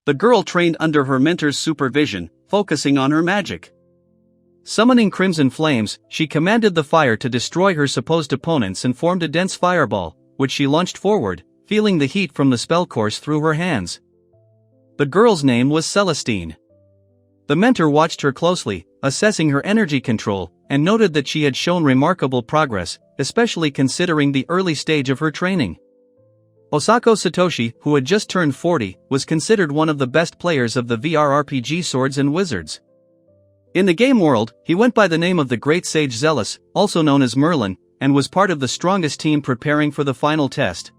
The girl trained under her mentor's supervision, focusing on her magic. Summoning crimson flames, she commanded the fire to destroy her supposed opponents and formed a dense fireball, which she launched forward, feeling the heat from the spell course through her hands. The girl's name was Celestine. The mentor watched her closely, assessing her energy control, and noted that she had shown remarkable progress, especially considering the early stage of her training. Osako Satoshi, who had just turned 40, was considered one of the best players of the VRRPG Swords and Wizards. In the game world, he went by the name of the Great Sage Zealous, also known as Merlin, and was part of the strongest team preparing for the final test.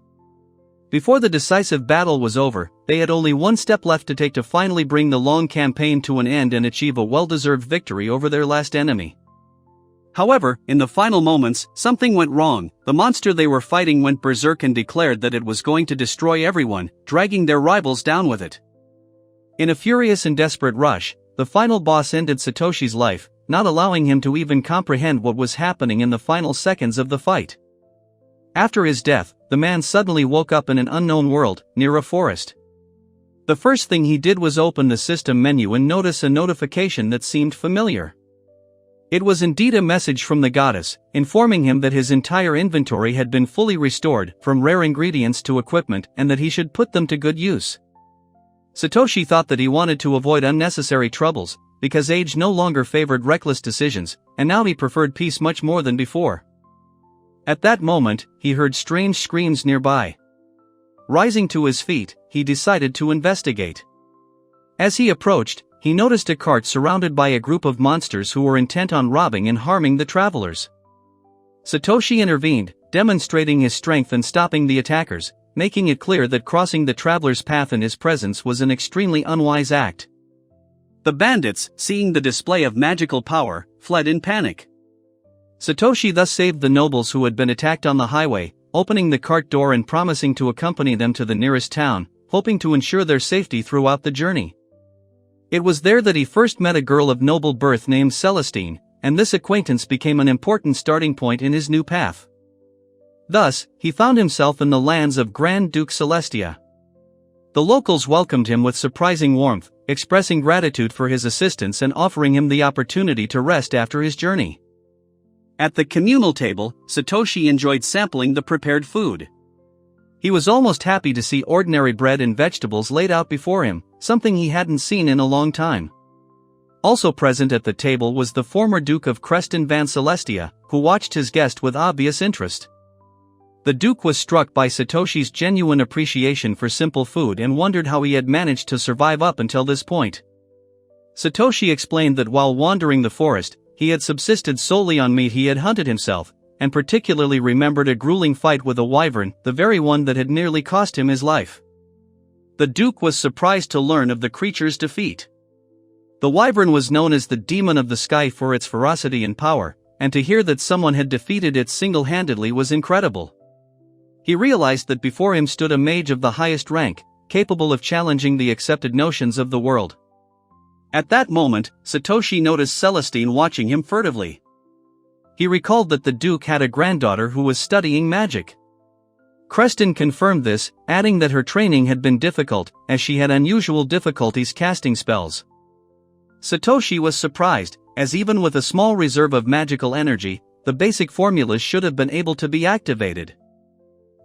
Before the decisive battle was over, they had only one step left to take to finally bring the long campaign to an end and achieve a well-deserved victory over their last enemy. However, in the final moments, something went wrong. The monster they were fighting went berserk and declared that it was going to destroy everyone, dragging their rivals down with it. In a furious and desperate rush, the final boss ended Satoshi's life, not allowing him to even comprehend what was happening in the final seconds of the fight. After his death, the man suddenly woke up in an unknown world, near a forest. The first thing he did was open the system menu and notice a notification that seemed familiar. It was indeed a message from the goddess, informing him that his entire inventory had been fully restored, from rare ingredients to equipment, and that he should put them to good use. Satoshi thought that he wanted to avoid unnecessary troubles, because age no longer favored reckless decisions, and now he preferred peace much more than before. At that moment, he heard strange screams nearby. Rising to his feet, he decided to investigate. As he approached, he noticed a cart surrounded by a group of monsters who were intent on robbing and harming the travelers. Satoshi intervened, demonstrating his strength and stopping the attackers, making it clear that crossing the traveler's path in his presence was an extremely unwise act. The bandits, seeing the display of magical power, fled in panic. Satoshi thus saved the nobles who had been attacked on the highway, opening the cart door and promising to accompany them to the nearest town, hoping to ensure their safety throughout the journey. It was there that he first met a girl of noble birth named Celestine, and this acquaintance became an important starting point in his new path. Thus, he found himself in the lands of Grand Duke Celestia. The locals welcomed him with surprising warmth, expressing gratitude for his assistance and offering him the opportunity to rest after his journey. At the communal table, Satoshi enjoyed sampling the prepared food. He was almost happy to see ordinary bread and vegetables laid out before him, something he hadn't seen in a long time. Also present at the table was the former Duke of Creston Van Celestia, who watched his guest with obvious interest. The Duke was struck by Satoshi's genuine appreciation for simple food and wondered how he had managed to survive up until this point. Satoshi explained that while wandering the forest, he had subsisted solely on meat he had hunted himself, and particularly remembered a grueling fight with a wyvern, the very one that had nearly cost him his life. The Duke was surprised to learn of the creature's defeat. The wyvern was known as the demon of the sky for its ferocity and power, and to hear that someone had defeated it single-handedly was incredible. He realized that before him stood a mage of the highest rank, capable of challenging the accepted notions of the world. At that moment, Satoshi noticed Celestine watching him furtively. He recalled that the Duke had a granddaughter who was studying magic. Creston confirmed this, adding that her training had been difficult, as she had unusual difficulties casting spells. Satoshi was surprised, as even with a small reserve of magical energy, the basic formulas should have been able to be activated.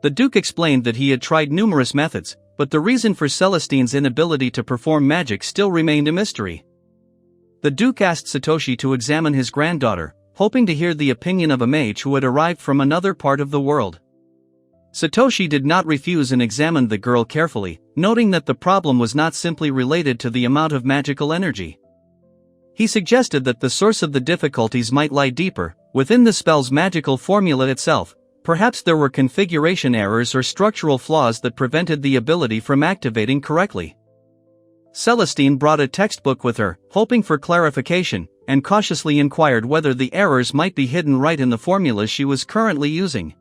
The Duke explained that he had tried numerous methods, but the reason for Celestine's inability to perform magic still remained a mystery. The Duke asked Satoshi to examine his granddaughter, hoping to hear the opinion of a mage who had arrived from another part of the world. Satoshi did not refuse and examined the girl carefully, noting that the problem was not simply related to the amount of magical energy. He suggested that the source of the difficulties might lie deeper, within the spell's magical formula itself. Perhaps there were configuration errors or structural flaws that prevented the ability from activating correctly. Celestine brought a textbook with her, hoping for clarification, and cautiously inquired whether the errors might be hidden right in the formulas she was currently using.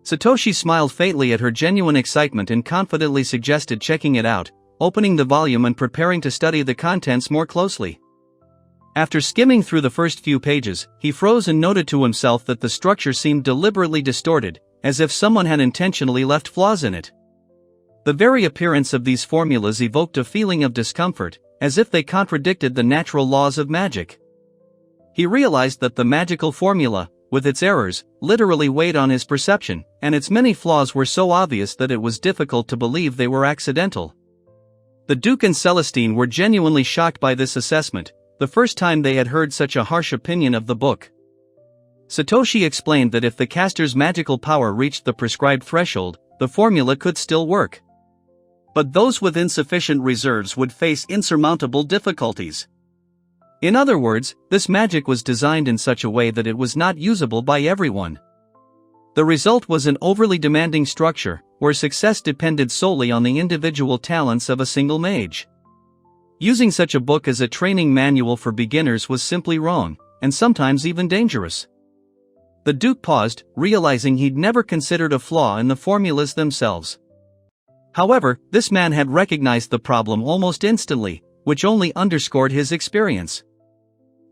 Satoshi smiled faintly at her genuine excitement and confidently suggested checking it out, opening the volume and preparing to study the contents more closely. After skimming through the first few pages, he froze and noted to himself that the structure seemed deliberately distorted, as if someone had intentionally left flaws in it. The very appearance of these formulas evoked a feeling of discomfort, as if they contradicted the natural laws of magic. He realized that the magical formula, with its errors, literally weighed on his perception, and its many flaws were so obvious that it was difficult to believe they were accidental. The Duke and Celestine were genuinely shocked by this assessment, the first time they had heard such a harsh opinion of the book. Satoshi explained that if the caster's magical power reached the prescribed threshold, the formula could still work. But those with insufficient reserves would face insurmountable difficulties. In other words, this magic was designed in such a way that it was not usable by everyone. The result was an overly demanding structure, where success depended solely on the individual talents of a single mage. Using such a book as a training manual for beginners was simply wrong, and sometimes even dangerous. The Duke paused, realizing he'd never considered a flaw in the formulas themselves. However, this man had recognized the problem almost instantly, which only underscored his experience.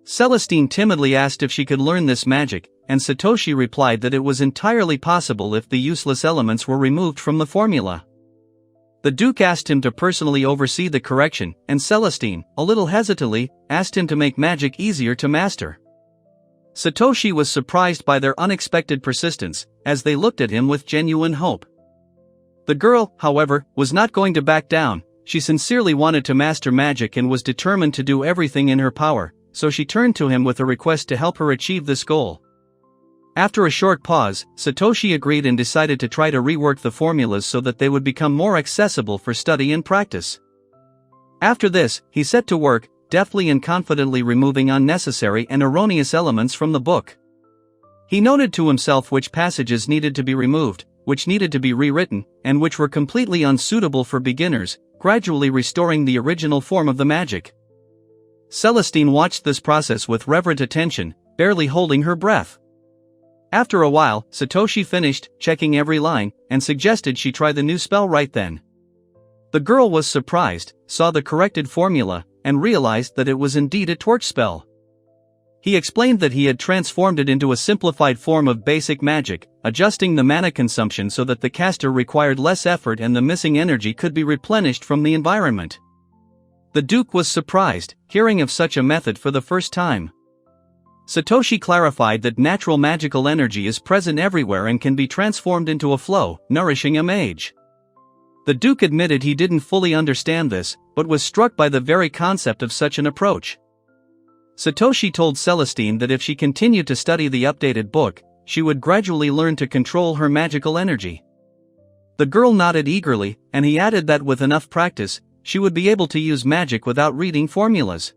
Celestine timidly asked if she could learn this magic, and Satoshi replied that it was entirely possible if the useless elements were removed from the formula. The Duke asked him to personally oversee the correction, and Celestine, a little hesitantly, asked him to make magic easier to master. Satoshi was surprised by their unexpected persistence, as they looked at him with genuine hope. The girl, however, was not going to back down. She sincerely wanted to master magic and was determined to do everything in her power, so she turned to him with a request to help her achieve this goal. After a short pause, Satoshi agreed and decided to try to rework the formulas so that they would become more accessible for study and practice. After this, he set to work, deftly and confidently removing unnecessary and erroneous elements from the book. He noted to himself which passages needed to be removed, which needed to be rewritten, and which were completely unsuitable for beginners, gradually restoring the original form of the magic. Celestine watched this process with reverent attention, barely holding her breath. After a while, Satoshi finished, checking every line, and suggested she try the new spell right then. The girl was surprised, saw the corrected formula, and realized that it was indeed a torch spell. He explained that he had transformed it into a simplified form of basic magic, adjusting the mana consumption so that the caster required less effort and the missing energy could be replenished from the environment. The Duke was surprised, hearing of such a method for the first time. Satoshi clarified that natural magical energy is present everywhere and can be transformed into a flow, nourishing a mage. The Duke admitted he didn't fully understand this, but was struck by the very concept of such an approach. Satoshi told Celestine that if she continued to study the updated book, she would gradually learn to control her magical energy. The girl nodded eagerly, and he added that with enough practice, she would be able to use magic without reading formulas.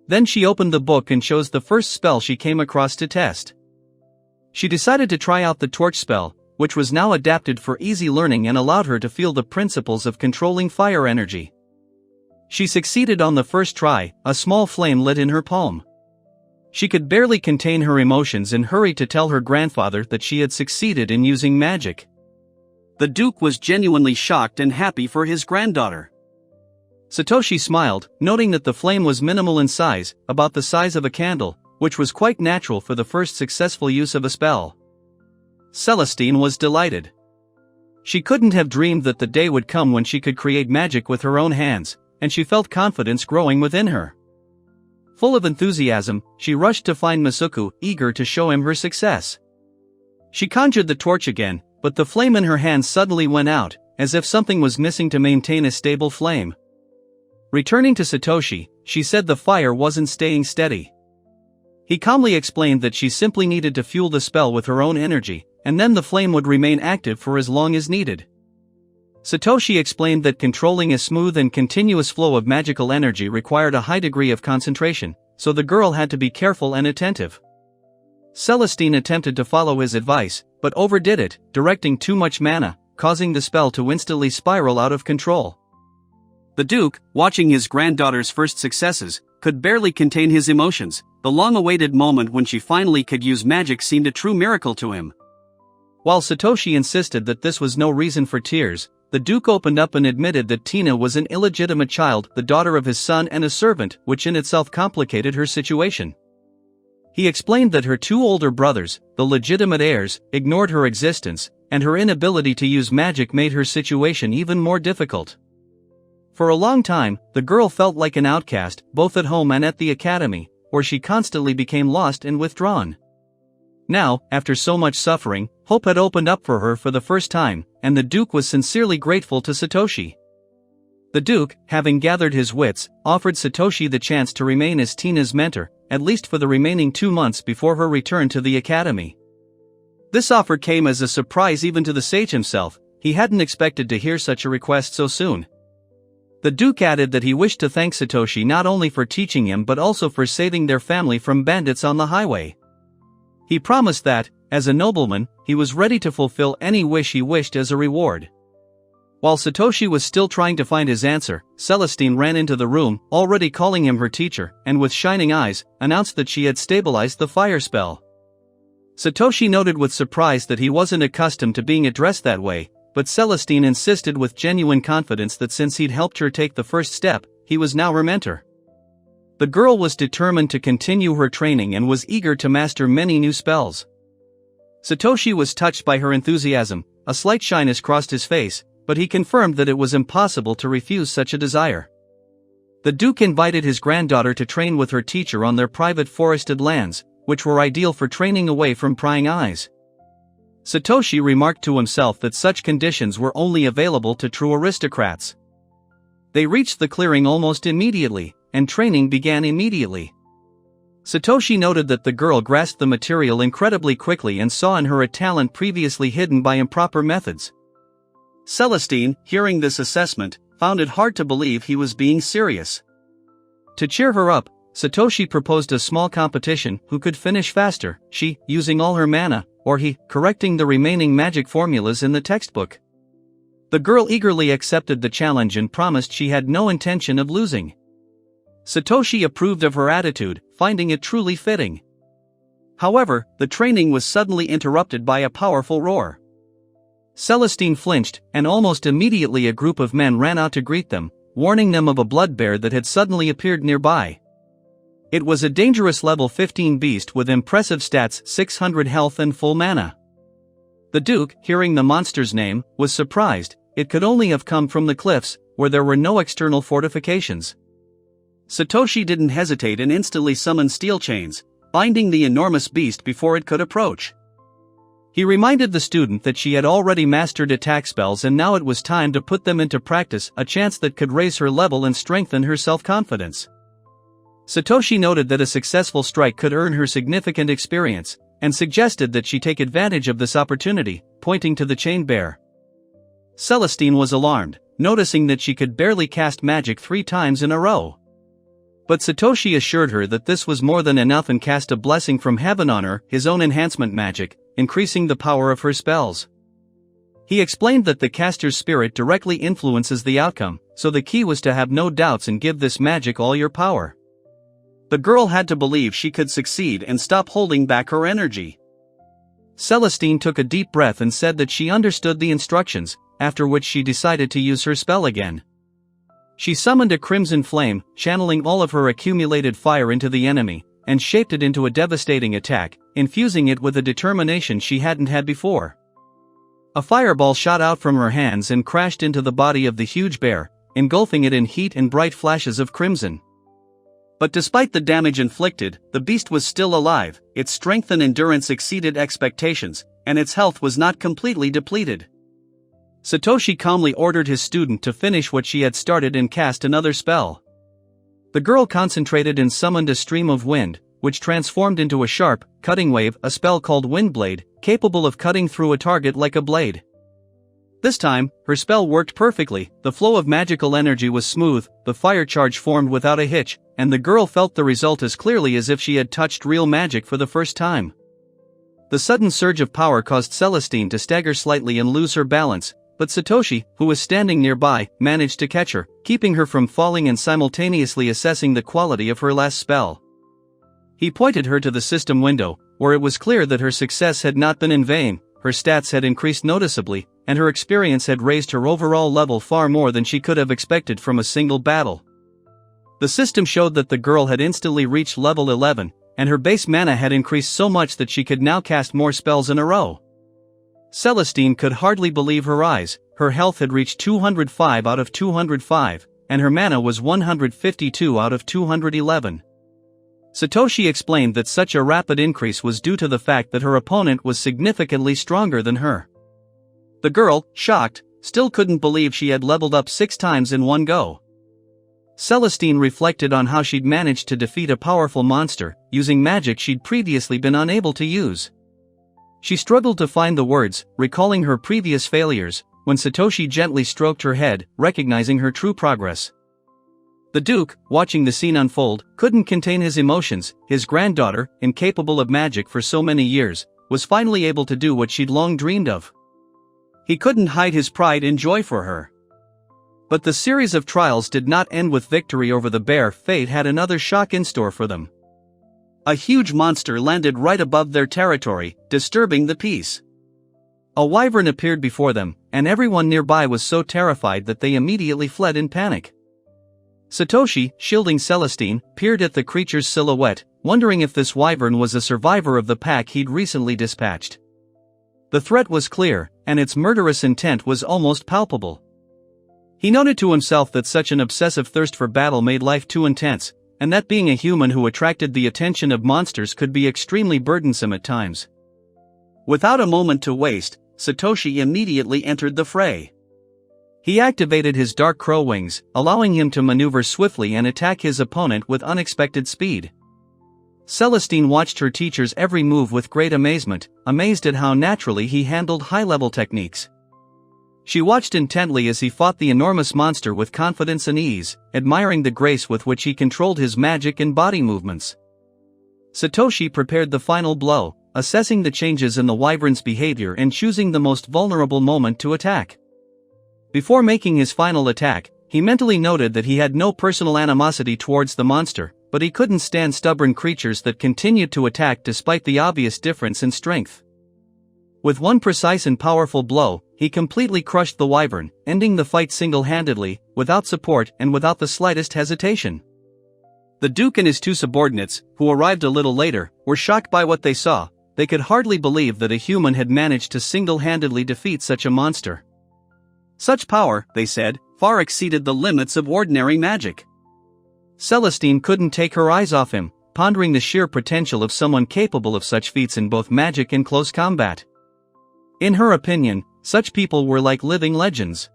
Then she opened the book and chose the first spell she came across to test. She decided to try out the torch spell, which was now adapted for easy learning and allowed her to feel the principles of controlling fire energy. She succeeded on the first try, a small flame lit in her palm. She could barely contain her emotions and hurried to tell her grandfather that she had succeeded in using magic. The Duke was genuinely shocked and happy for his granddaughter. Satoshi smiled, noting that the flame was minimal in size, about the size of a candle, which was quite natural for the first successful use of a spell. Celestine was delighted. She couldn't have dreamed that the day would come when she could create magic with her own hands, and she felt confidence growing within her. Full of enthusiasm, she rushed to find Masuku, eager to show him her success. She conjured the torch again, but the flame in her hand suddenly went out, as if something was missing to maintain a stable flame. Returning to Satoshi, she said the fire wasn't staying steady. He calmly explained that she simply needed to fuel the spell with her own energy, and then the flame would remain active for as long as needed. Satoshi explained that controlling a smooth and continuous flow of magical energy required a high degree of concentration, so the girl had to be careful and attentive. Celestine attempted to follow his advice, but overdid it, directing too much mana, causing the spell to instantly spiral out of control. The Duke, watching his granddaughter's first successes, could barely contain his emotions. The long-awaited moment when she finally could use magic seemed a true miracle to him. While Satoshi insisted that this was no reason for tears, the Duke opened up and admitted that Tina was an illegitimate child, the daughter of his son and a servant, which in itself complicated her situation. He explained that her two older brothers, the legitimate heirs, ignored her existence, and her inability to use magic made her situation even more difficult. For a long time, the girl felt like an outcast, both at home and at the academy, where she constantly became lost and withdrawn. Now, after so much suffering, hope had opened up for her for the first time, and the Duke was sincerely grateful to Satoshi. The Duke, having gathered his wits, offered Satoshi the chance to remain as Tina's mentor, at least for the remaining 2 months before her return to the academy. This offer came as a surprise even to the sage himself. He hadn't expected to hear such a request so soon. The Duke added that he wished to thank Satoshi not only for teaching him but also for saving their family from bandits on the highway. He promised that, as a nobleman, he was ready to fulfill any wish he wished as a reward. While Satoshi was still trying to find his answer, Celestine ran into the room, already calling him her teacher, and with shining eyes, announced that she had stabilized the fire spell. Satoshi noted with surprise that he wasn't accustomed to being addressed that way, but Celestine insisted with genuine confidence that since he'd helped her take the first step, he was now her mentor. The girl was determined to continue her training and was eager to master many new spells. Satoshi was touched by her enthusiasm. A slight shyness crossed his face, but he confirmed that it was impossible to refuse such a desire. The Duke invited his granddaughter to train with her teacher on their private forested lands, which were ideal for training away from prying eyes. Satoshi remarked to himself that such conditions were only available to true aristocrats. They reached the clearing almost immediately, and training began immediately. Satoshi noted that the girl grasped the material incredibly quickly and saw in her a talent previously hidden by improper methods. Celestine, hearing this assessment, found it hard to believe he was being serious. To cheer her up, Satoshi proposed a small competition: who could finish faster, she, using all her mana, or he, correcting the remaining magic formulas in the textbook. The girl eagerly accepted the challenge and promised she had no intention of losing. Satoshi approved of her attitude, finding it truly fitting. However, the training was suddenly interrupted by a powerful roar. Celestine flinched, and almost immediately a group of men ran out to greet them, warning them of a blood bear that had suddenly appeared nearby. It was a dangerous level 15 beast with impressive stats, 600 health and full mana. The Duke, hearing the monster's name, was surprised. It could only have come from the cliffs, where there were no external fortifications. Satoshi didn't hesitate and instantly summoned steel chains, binding the enormous beast before it could approach. He reminded the student that she had already mastered attack spells and now it was time to put them into practice, a chance that could raise her level and strengthen her self-confidence. Satoshi noted that a successful strike could earn her significant experience, and suggested that she take advantage of this opportunity, pointing to the chained bear. Celestine was alarmed, noticing that she could barely cast magic 3 times in a row. But Satoshi assured her that this was more than enough and cast a blessing from heaven on her, his own enhancement magic, increasing the power of her spells. He explained that the caster's spirit directly influences the outcome, so the key was to have no doubts and give this magic all your power. The girl had to believe she could succeed and stop holding back her energy. Celestine took a deep breath and said that she understood the instructions, after which she decided to use her spell again. She summoned a crimson flame, channeling all of her accumulated fire into the enemy, and shaped it into a devastating attack, infusing it with a determination she hadn't had before. A fireball shot out from her hands and crashed into the body of the huge bear, engulfing it in heat and bright flashes of crimson. But despite the damage inflicted, the beast was still alive. Its strength and endurance exceeded expectations, and its health was not completely depleted. Satoshi calmly ordered his student to finish what she had started and cast another spell. The girl concentrated and summoned a stream of wind, which transformed into a sharp, cutting wave, a spell called Windblade, capable of cutting through a target like a blade. This time, her spell worked perfectly. The flow of magical energy was smooth, the fire charge formed without a hitch, and the girl felt the result as clearly as if she had touched real magic for the first time. The sudden surge of power caused Celestine to stagger slightly and lose her balance, but Satoshi, who was standing nearby, managed to catch her, keeping her from falling and simultaneously assessing the quality of her last spell. He pointed her to the system window, where it was clear that her success had not been in vain. Her stats had increased noticeably, and her experience had raised her overall level far more than she could have expected from a single battle. The system showed that the girl had instantly reached level 11, and her base mana had increased so much that she could now cast more spells in a row. Celestine could hardly believe her eyes. Her health had reached 205 out of 205, and her mana was 152 out of 211. Satoshi explained that such a rapid increase was due to the fact that her opponent was significantly stronger than her. The girl, shocked, still couldn't believe she had leveled up 6 times in one go. Celestine reflected on how she'd managed to defeat a powerful monster, using magic she'd previously been unable to use. She struggled to find the words, recalling her previous failures, when Satoshi gently stroked her head, recognizing her true progress. The Duke, watching the scene unfold, couldn't contain his emotions. His granddaughter, incapable of magic for so many years, was finally able to do what she'd long dreamed of. He couldn't hide his pride and joy for her. But the series of trials did not end with victory over the bear. Fate had another shock in store for them. A huge monster landed right above their territory, disturbing the peace. A wyvern appeared before them, and everyone nearby was so terrified that they immediately fled in panic. Satoshi, shielding Celestine, peered at the creature's silhouette, wondering if this wyvern was a survivor of the pack he'd recently dispatched. The threat was clear, and its murderous intent was almost palpable. He noted to himself that such an obsessive thirst for battle made life too intense, and that being a human who attracted the attention of monsters could be extremely burdensome at times. Without a moment to waste, Satoshi immediately entered the fray. He activated his dark crow wings, allowing him to maneuver swiftly and attack his opponent with unexpected speed. Celestine watched her teacher's every move with great amazement, amazed at how naturally he handled high-level techniques. She watched intently as he fought the enormous monster with confidence and ease, admiring the grace with which he controlled his magic and body movements. Satoshi prepared the final blow, assessing the changes in the wyvern's behavior and choosing the most vulnerable moment to attack. Before making his final attack, he mentally noted that he had no personal animosity towards the monster, but he couldn't stand stubborn creatures that continued to attack despite the obvious difference in strength. With one precise and powerful blow, he completely crushed the wyvern, ending the fight single-handedly, without support and without the slightest hesitation. The Duke and his 2 subordinates, who arrived a little later, were shocked by what they saw. They could hardly believe that a human had managed to single-handedly defeat such a monster. Such power, they said, far exceeded the limits of ordinary magic. Celestine couldn't take her eyes off him, pondering the sheer potential of someone capable of such feats in both magic and close combat. In her opinion, such people were like living legends.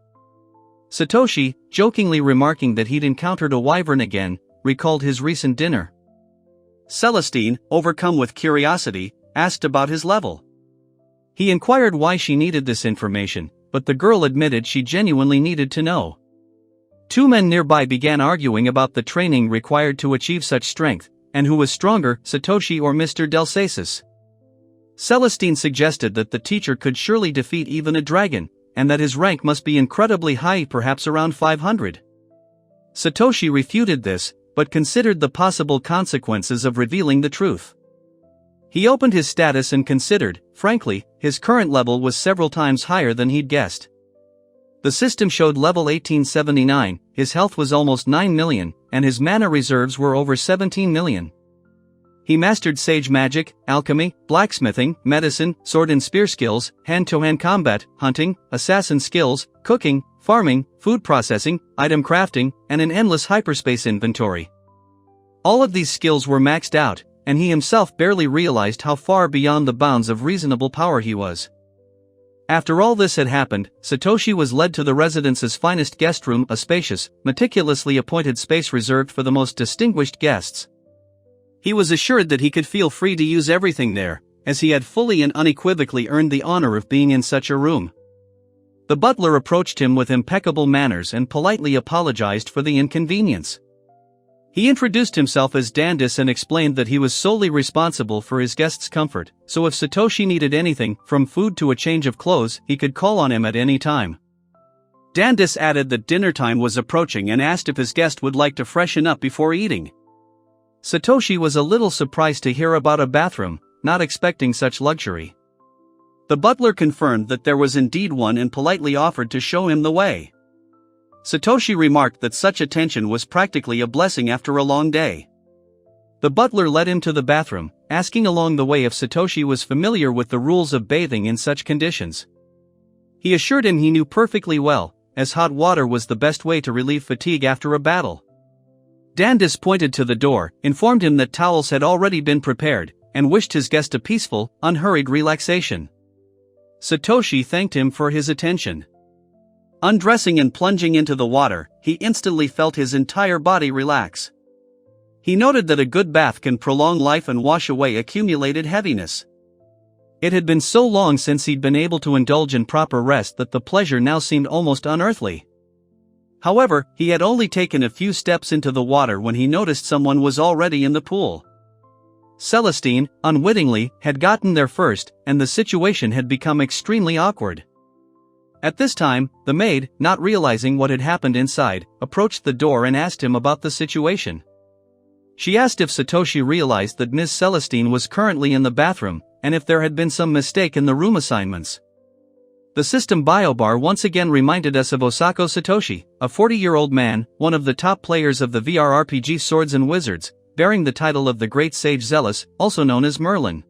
Satoshi, jokingly remarking that he'd encountered a wyvern again, recalled his recent dinner. Celestine, overcome with curiosity, asked about his level. He inquired why she needed this information, but the girl admitted she genuinely needed to know. 2 men nearby began arguing about the training required to achieve such strength, and who was stronger, Satoshi or Mr. Delsasis. Celestine suggested that the teacher could surely defeat even a dragon, and that his rank must be incredibly high, perhaps around 500. Satoshi refuted this, but considered the possible consequences of revealing the truth. He opened his status and considered, frankly, his current level was several times higher than he'd guessed. The system showed level 1879, his health was almost 9 million, and his mana reserves were over 17 million. He mastered sage magic, alchemy, blacksmithing, medicine, sword and spear skills, hand-to-hand combat, hunting, assassin skills, cooking, farming, food processing, item crafting, and an endless hyperspace inventory. All of these skills were maxed out, and he himself barely realized how far beyond the bounds of reasonable power he was. After all this had happened, Satoshi was led to the residence's finest guest room, a spacious, meticulously appointed space reserved for the most distinguished guests. He was assured that he could feel free to use everything there, as he had fully and unequivocally earned the honor of being in such a room. The butler approached him with impeccable manners and politely apologized for the inconvenience. He introduced himself as Dandis and explained that he was solely responsible for his guests' comfort, so if Satoshi needed anything, from food to a change of clothes, he could call on him at any time. Dandis added that dinner time was approaching and asked if his guest would like to freshen up before eating. Satoshi was a little surprised to hear about a bathroom, not expecting such luxury. The butler confirmed that there was indeed one and politely offered to show him the way. Satoshi remarked that such attention was practically a blessing after a long day. The butler led him to the bathroom, asking along the way if Satoshi was familiar with the rules of bathing in such conditions. He assured him he knew perfectly well, as hot water was the best way to relieve fatigue after a battle. Dandis pointed to the door, informed him that towels had already been prepared, and wished his guest a peaceful, unhurried relaxation. Satoshi thanked him for his attention. Undressing and plunging into the water, he instantly felt his entire body relax. He noted that a good bath can prolong life and wash away accumulated heaviness. It had been so long since he'd been able to indulge in proper rest that the pleasure now seemed almost unearthly. However, he had only taken a few steps into the water when he noticed someone was already in the pool. Celestine, unwittingly, had gotten there first, and the situation had become extremely awkward. At this time, the maid, not realizing what had happened inside, approached the door and asked him about the situation. She asked if Satoshi realized that Ms. Celestine was currently in the bathroom, and if there had been some mistake in the room assignments. The system biobar once again reminded us of Osako Satoshi, a 40-year-old man, one of the top players of the VR RPG Swords and Wizards, bearing the title of the Great Sage Zealous, also known as Merlin.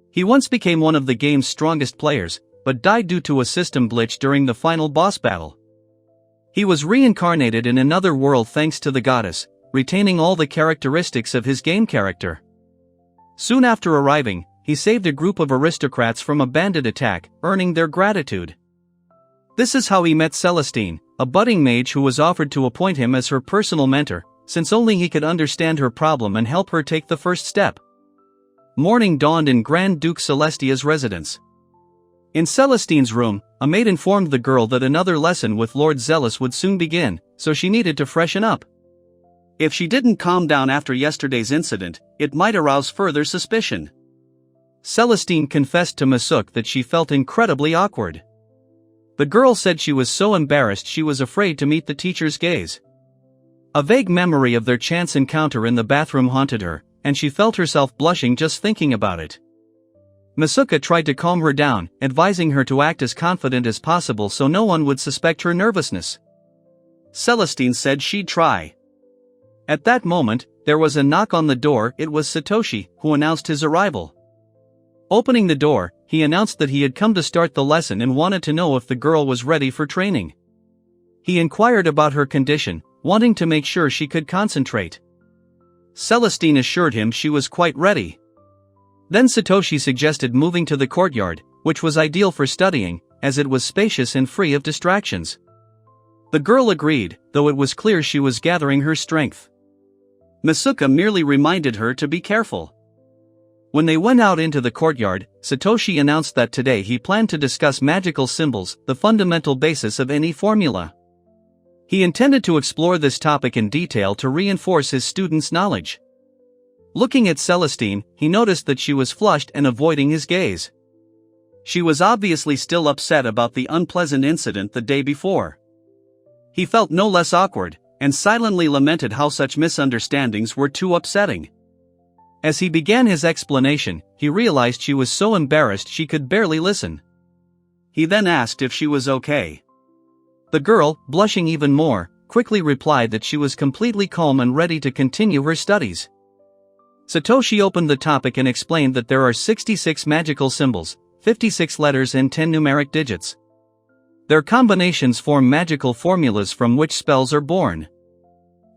He once became one of the game's strongest players, but died due to a system glitch during the final boss battle. He was reincarnated in another world thanks to the goddess, retaining all the characteristics of his game character. Soon after arriving, he saved a group of aristocrats from a bandit attack, earning their gratitude. This is how he met Celestine, a budding mage who was offered to appoint him as her personal mentor, since only he could understand her problem and help her take the first step. Morning dawned in Grand Duke Celestia's residence. In Celestine's room, a maid informed the girl that another lesson with Lord Zealous would soon begin, so she needed to freshen up. If she didn't calm down after yesterday's incident, it might arouse further suspicion. Celestine confessed to Masuk that she felt incredibly awkward. The girl said she was so embarrassed she was afraid to meet the teacher's gaze. A vague memory of their chance encounter in the bathroom haunted her, and she felt herself blushing just thinking about it. Masuka tried to calm her down, advising her to act as confident as possible so no one would suspect her nervousness. Celestine said she'd try. At that moment, there was a knock on the door. It was Satoshi, who announced his arrival. Opening the door, he announced that he had come to start the lesson and wanted to know if the girl was ready for training. He inquired about her condition, wanting to make sure she could concentrate. Celestine assured him she was quite ready. Then Satoshi suggested moving to the courtyard, which was ideal for studying, as it was spacious and free of distractions. The girl agreed, though it was clear she was gathering her strength. Masuka merely reminded her to be careful. When they went out into the courtyard, Satoshi announced that today he planned to discuss magical symbols, the fundamental basis of any formula. He intended to explore this topic in detail to reinforce his students' knowledge. Looking at Celestine, he noticed that she was flushed and avoiding his gaze. She was obviously still upset about the unpleasant incident the day before. He felt no less awkward, and silently lamented how such misunderstandings were too upsetting. As he began his explanation, he realized she was so embarrassed she could barely listen. He then asked if she was okay. The girl, blushing even more, quickly replied that she was completely calm and ready to continue her studies. Satoshi opened the topic and explained that there are 66 magical symbols, 56 letters and 10 numeric digits. Their combinations form magical formulas from which spells are born.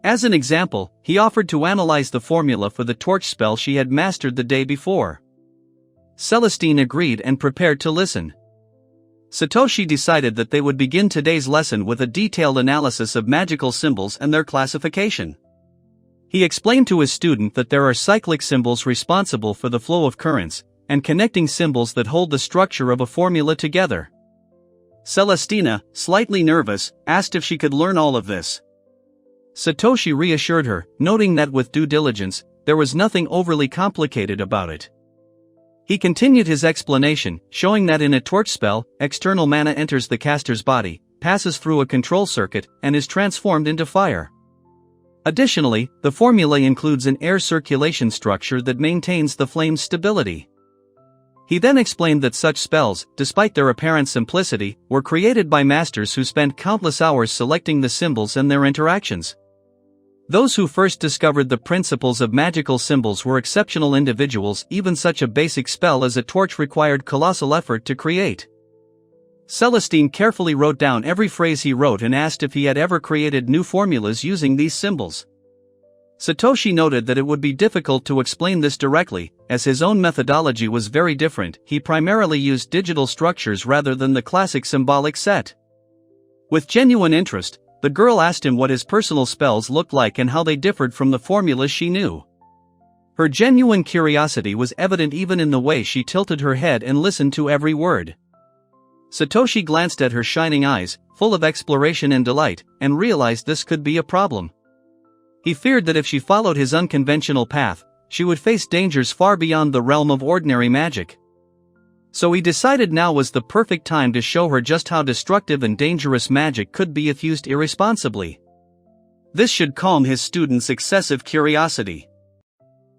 As an example, he offered to analyze the formula for the torch spell she had mastered the day before. Celestine agreed and prepared to listen. Satoshi decided that they would begin today's lesson with a detailed analysis of magical symbols and their classification. He explained to his student that there are cyclic symbols responsible for the flow of currents, and connecting symbols that hold the structure of a formula together. Celestina, slightly nervous, asked if she could learn all of this. Satoshi reassured her, noting that with due diligence, there was nothing overly complicated about it. He continued his explanation, showing that in a torch spell, external mana enters the caster's body, passes through a control circuit, and is transformed into fire. Additionally, the formula includes an air circulation structure that maintains the flame's stability. He then explained that such spells, despite their apparent simplicity, were created by masters who spent countless hours selecting the symbols and their interactions. Those who first discovered the principles of magical symbols were exceptional individuals. Even such a basic spell as a torch required colossal effort to create. Celestine carefully wrote down every phrase he wrote and asked if he had ever created new formulas using these symbols. Satoshi noted that it would be difficult to explain this directly, as his own methodology was very different. He primarily used digital structures rather than the classic symbolic set. With genuine interest, the girl asked him what his personal spells looked like and how they differed from the formulas she knew. Her genuine curiosity was evident even in the way she tilted her head and listened to every word. Satoshi glanced at her shining eyes, full of exploration and delight, and realized this could be a problem. He feared that if she followed his unconventional path, she would face dangers far beyond the realm of ordinary magic. So he decided now was the perfect time to show her just how destructive and dangerous magic could be if used irresponsibly. This should calm his students' excessive curiosity.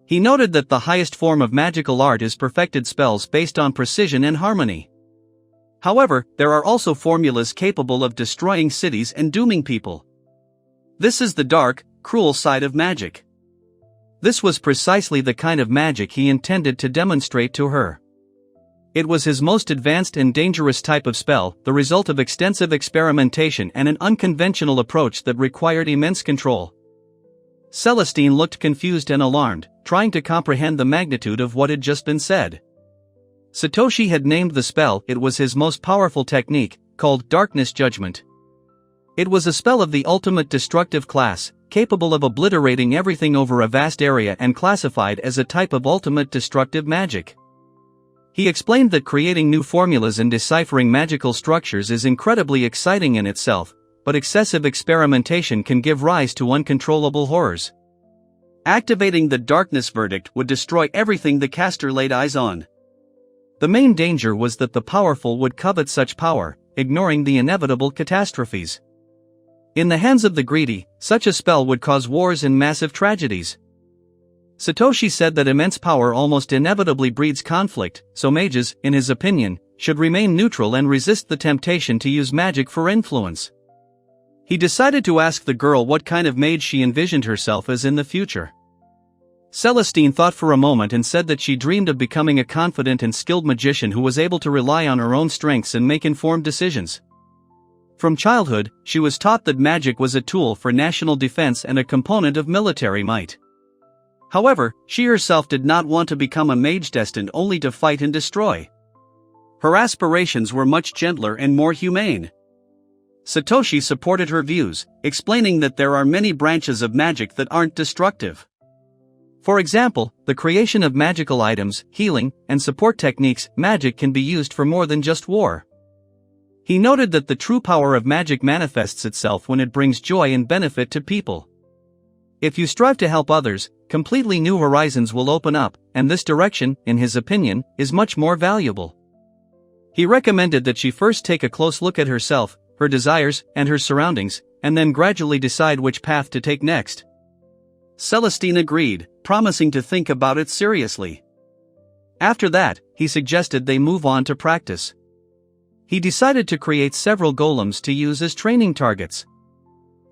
He noted that the highest form of magical art is perfected spells based on precision and harmony. However, there are also formulas capable of destroying cities and dooming people. This is the dark, cruel side of magic. This was precisely the kind of magic he intended to demonstrate to her. It was his most advanced and dangerous type of spell, the result of extensive experimentation and an unconventional approach that required immense control. Celestine looked confused and alarmed, trying to comprehend the magnitude of what had just been said. Satoshi had named the spell. It was his most powerful technique, called Darkness Judgment. It was a spell of the ultimate destructive class, capable of obliterating everything over a vast area and classified as a type of ultimate destructive magic. He explained that creating new formulas and deciphering magical structures is incredibly exciting in itself, but excessive experimentation can give rise to uncontrollable horrors. Activating the darkness verdict would destroy everything the caster laid eyes on. The main danger was that the powerful would covet such power, ignoring the inevitable catastrophes. In the hands of the greedy, such a spell would cause wars and massive tragedies. Satoshi said that immense power almost inevitably breeds conflict, so mages, in his opinion, should remain neutral and resist the temptation to use magic for influence. He decided to ask the girl what kind of mage she envisioned herself as in the future. Celestine thought for a moment and said that she dreamed of becoming a confident and skilled magician who was able to rely on her own strengths and make informed decisions. From childhood, she was taught that magic was a tool for national defense and a component of military might. However, she herself did not want to become a mage destined only to fight and destroy. Her aspirations were much gentler and more humane. Satoshi supported her views, explaining that there are many branches of magic that aren't destructive. For example, the creation of magical items, healing, and support techniques. Magic can be used for more than just war. He noted that the true power of magic manifests itself when it brings joy and benefit to people. If you strive to help others, completely new horizons will open up, and this direction, in his opinion, is much more valuable. He recommended that she first take a close look at herself, her desires, and her surroundings, and then gradually decide which path to take next. Celestine agreed, promising to think about it seriously. After that, he suggested they move on to practice. He decided to create several golems to use as training targets.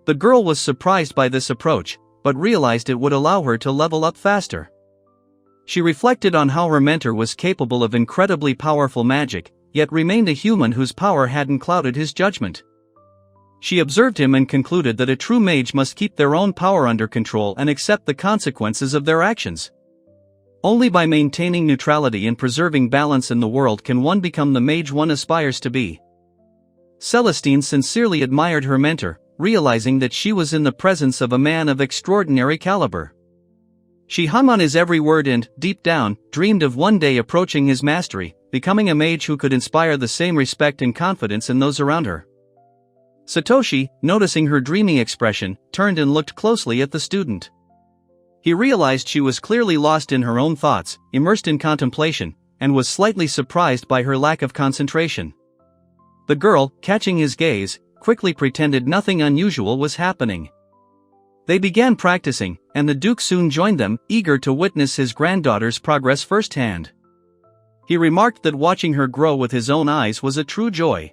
The girl was surprised by this approach, but realized it would allow her to level up faster. She reflected on how her mentor was capable of incredibly powerful magic, yet remained a human whose power hadn't clouded his judgment. She observed him and concluded that a true mage must keep their own power under control and accept the consequences of their actions. Only by maintaining neutrality and preserving balance in the world can one become the mage one aspires to be. Celestine sincerely admired her mentor, realizing that she was in the presence of a man of extraordinary caliber. She hung on his every word and, deep down, dreamed of one day approaching his mastery, becoming a mage who could inspire the same respect and confidence in those around her. Satoshi, noticing her dreaming expression, turned and looked closely at the student. He realized she was clearly lost in her own thoughts, immersed in contemplation, and was slightly surprised by her lack of concentration. The girl, catching his gaze, quickly pretended nothing unusual was happening. They began practicing, and the Duke soon joined them, eager to witness his granddaughter's progress firsthand. He remarked that watching her grow with his own eyes was a true joy.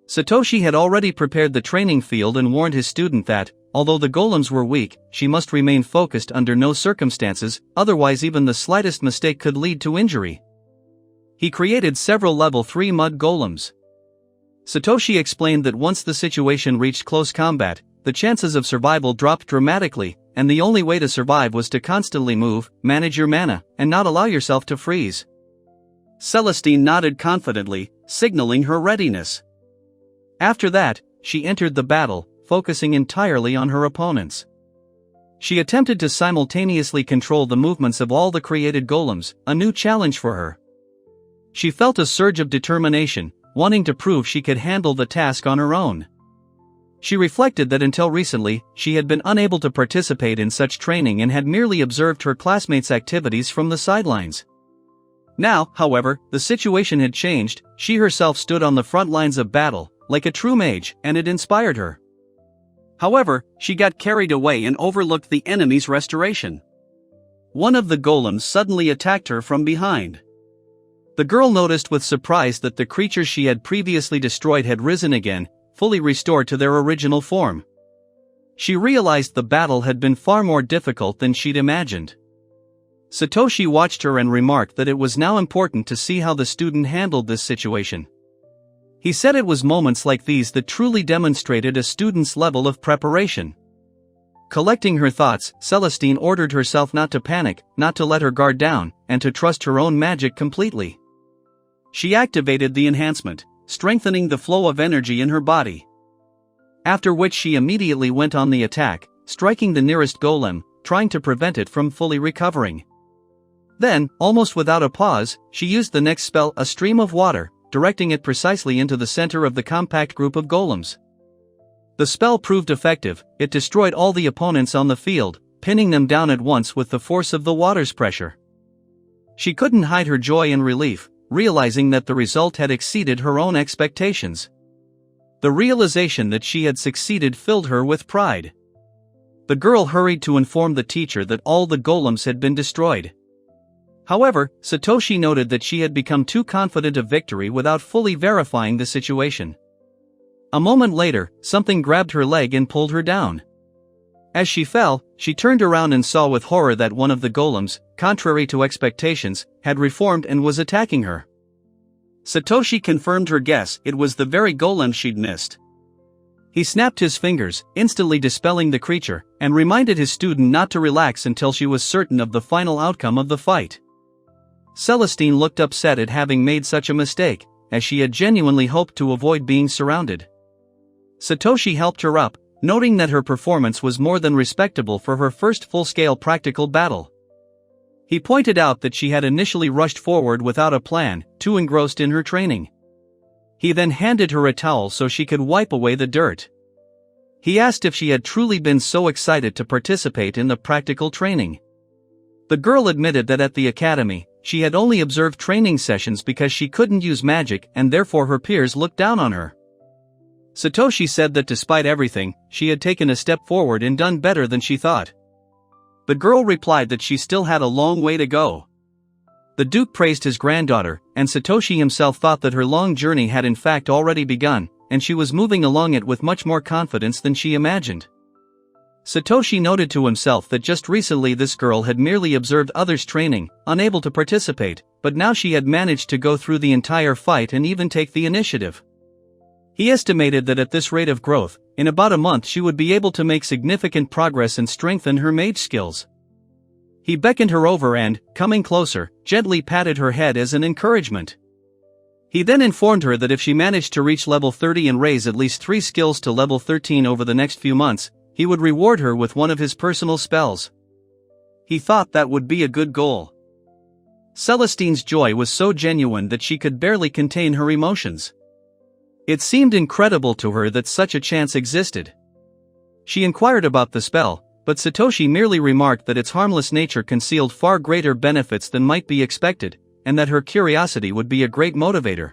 Satoshi had already prepared the training field and warned his student that, although the golems were weak, she must remain focused under no circumstances, otherwise even the slightest mistake could lead to injury. He created several level 3 mud golems. Satoshi explained that once the situation reached close combat, the chances of survival dropped dramatically, and the only way to survive was to constantly move, manage your mana, and not allow yourself to freeze. Celestine nodded confidently, signaling her readiness. After that, she entered the battle, focusing entirely on her opponents. She attempted to simultaneously control the movements of all the created golems, a new challenge for her. She felt a surge of determination, wanting to prove she could handle the task on her own. She reflected that until recently, she had been unable to participate in such training and had merely observed her classmates' activities from the sidelines. Now, however, the situation had changed. She herself stood on the front lines of battle, like a true mage, and it inspired her. However, she got carried away and overlooked the enemy's restoration. One of the golems suddenly attacked her from behind. The girl noticed with surprise that the creatures she had previously destroyed had risen again, fully restored to their original form. She realized the battle had been far more difficult than she'd imagined. Satoshi watched her and remarked that it was now important to see how the student handled this situation. He said it was moments like these that truly demonstrated a student's level of preparation. Collecting her thoughts, Celestine ordered herself not to panic, not to let her guard down, and to trust her own magic completely. She activated the enhancement, strengthening the flow of energy in her body. After which she immediately went on the attack, striking the nearest golem, trying to prevent it from fully recovering. Then, almost without a pause, she used the next spell, a stream of water, directing it precisely into the center of the compact group of golems. The spell proved effective. It destroyed all the opponents on the field, pinning them down at once with the force of the water's pressure. She couldn't hide her joy and relief, realizing that the result had exceeded her own expectations. The realization that she had succeeded filled her with pride. The girl hurried to inform the teacher that all the golems had been destroyed. However, Satoshi noted that she had become too confident of victory without fully verifying the situation. A moment later, something grabbed her leg and pulled her down. As she fell, she turned around and saw with horror that one of the golems, contrary to expectations, had reformed and was attacking her. Satoshi confirmed her guess. It was the very golem she'd missed. He snapped his fingers, instantly dispelling the creature, and reminded his student not to relax until she was certain of the final outcome of the fight. Celestine looked upset at having made such a mistake, as she had genuinely hoped to avoid being surrounded. Satoshi helped her up, noting that her performance was more than respectable for her first full-scale practical battle. He pointed out that she had initially rushed forward without a plan, too engrossed in her training. He then handed her a towel so she could wipe away the dirt. He asked if she had truly been so excited to participate in the practical training. The girl admitted that at the academy, she had only observed training sessions because she couldn't use magic and therefore her peers looked down on her. Satoshi said that despite everything, she had taken a step forward and done better than she thought. The girl replied that she still had a long way to go. The Duke praised his granddaughter, and Satoshi himself thought that her long journey had in fact already begun, and she was moving along it with much more confidence than she imagined. Satoshi noted to himself that just recently this girl had merely observed others training, unable to participate, but now she had managed to go through the entire fight and even take the initiative. He estimated that at this rate of growth, in about a month she would be able to make significant progress and strengthen her mage skills. He beckoned her over and, coming closer, gently patted her head as an encouragement. He then informed her that if she managed to reach level 30 and raise at least 3 skills to level 13 over the next few months, he would reward her with one of his personal spells. He thought that would be a good goal. Celestine's joy was so genuine that she could barely contain her emotions. It seemed incredible to her that such a chance existed. She inquired about the spell, but Satoshi merely remarked that its harmless nature concealed far greater benefits than might be expected, and that her curiosity would be a great motivator.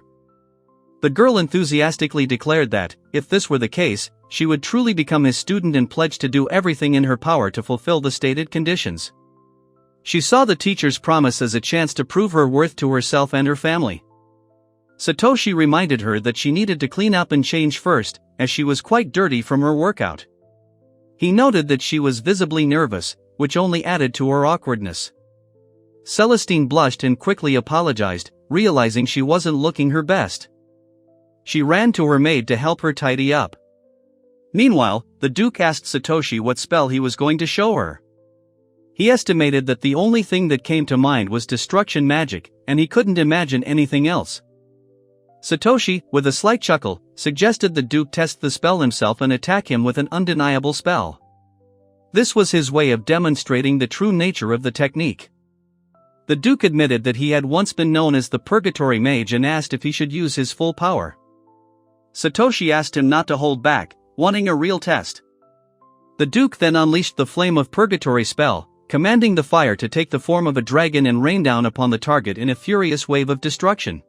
The girl enthusiastically declared that, if this were the case, she would truly become his student and pledge to do everything in her power to fulfill the stated conditions. She saw the teacher's promise as a chance to prove her worth to herself and her family. Satoshi reminded her that she needed to clean up and change first, as she was quite dirty from her workout. He noted that she was visibly nervous, which only added to her awkwardness. Celestine blushed and quickly apologized, realizing she wasn't looking her best. She ran to her maid to help her tidy up. Meanwhile, the Duke asked Satoshi what spell he was going to show her. He estimated that the only thing that came to mind was destruction magic, and he couldn't imagine anything else. Satoshi, with a slight chuckle, suggested the Duke test the spell himself and attack him with an undeniable spell. This was his way of demonstrating the true nature of the technique. The Duke admitted that he had once been known as the Purgatory Mage and asked if he should use his full power. Satoshi asked him not to hold back, wanting a real test. The Duke then unleashed the Flame of Purgatory spell, commanding the fire to take the form of a dragon and rain down upon the target in a furious wave of destruction.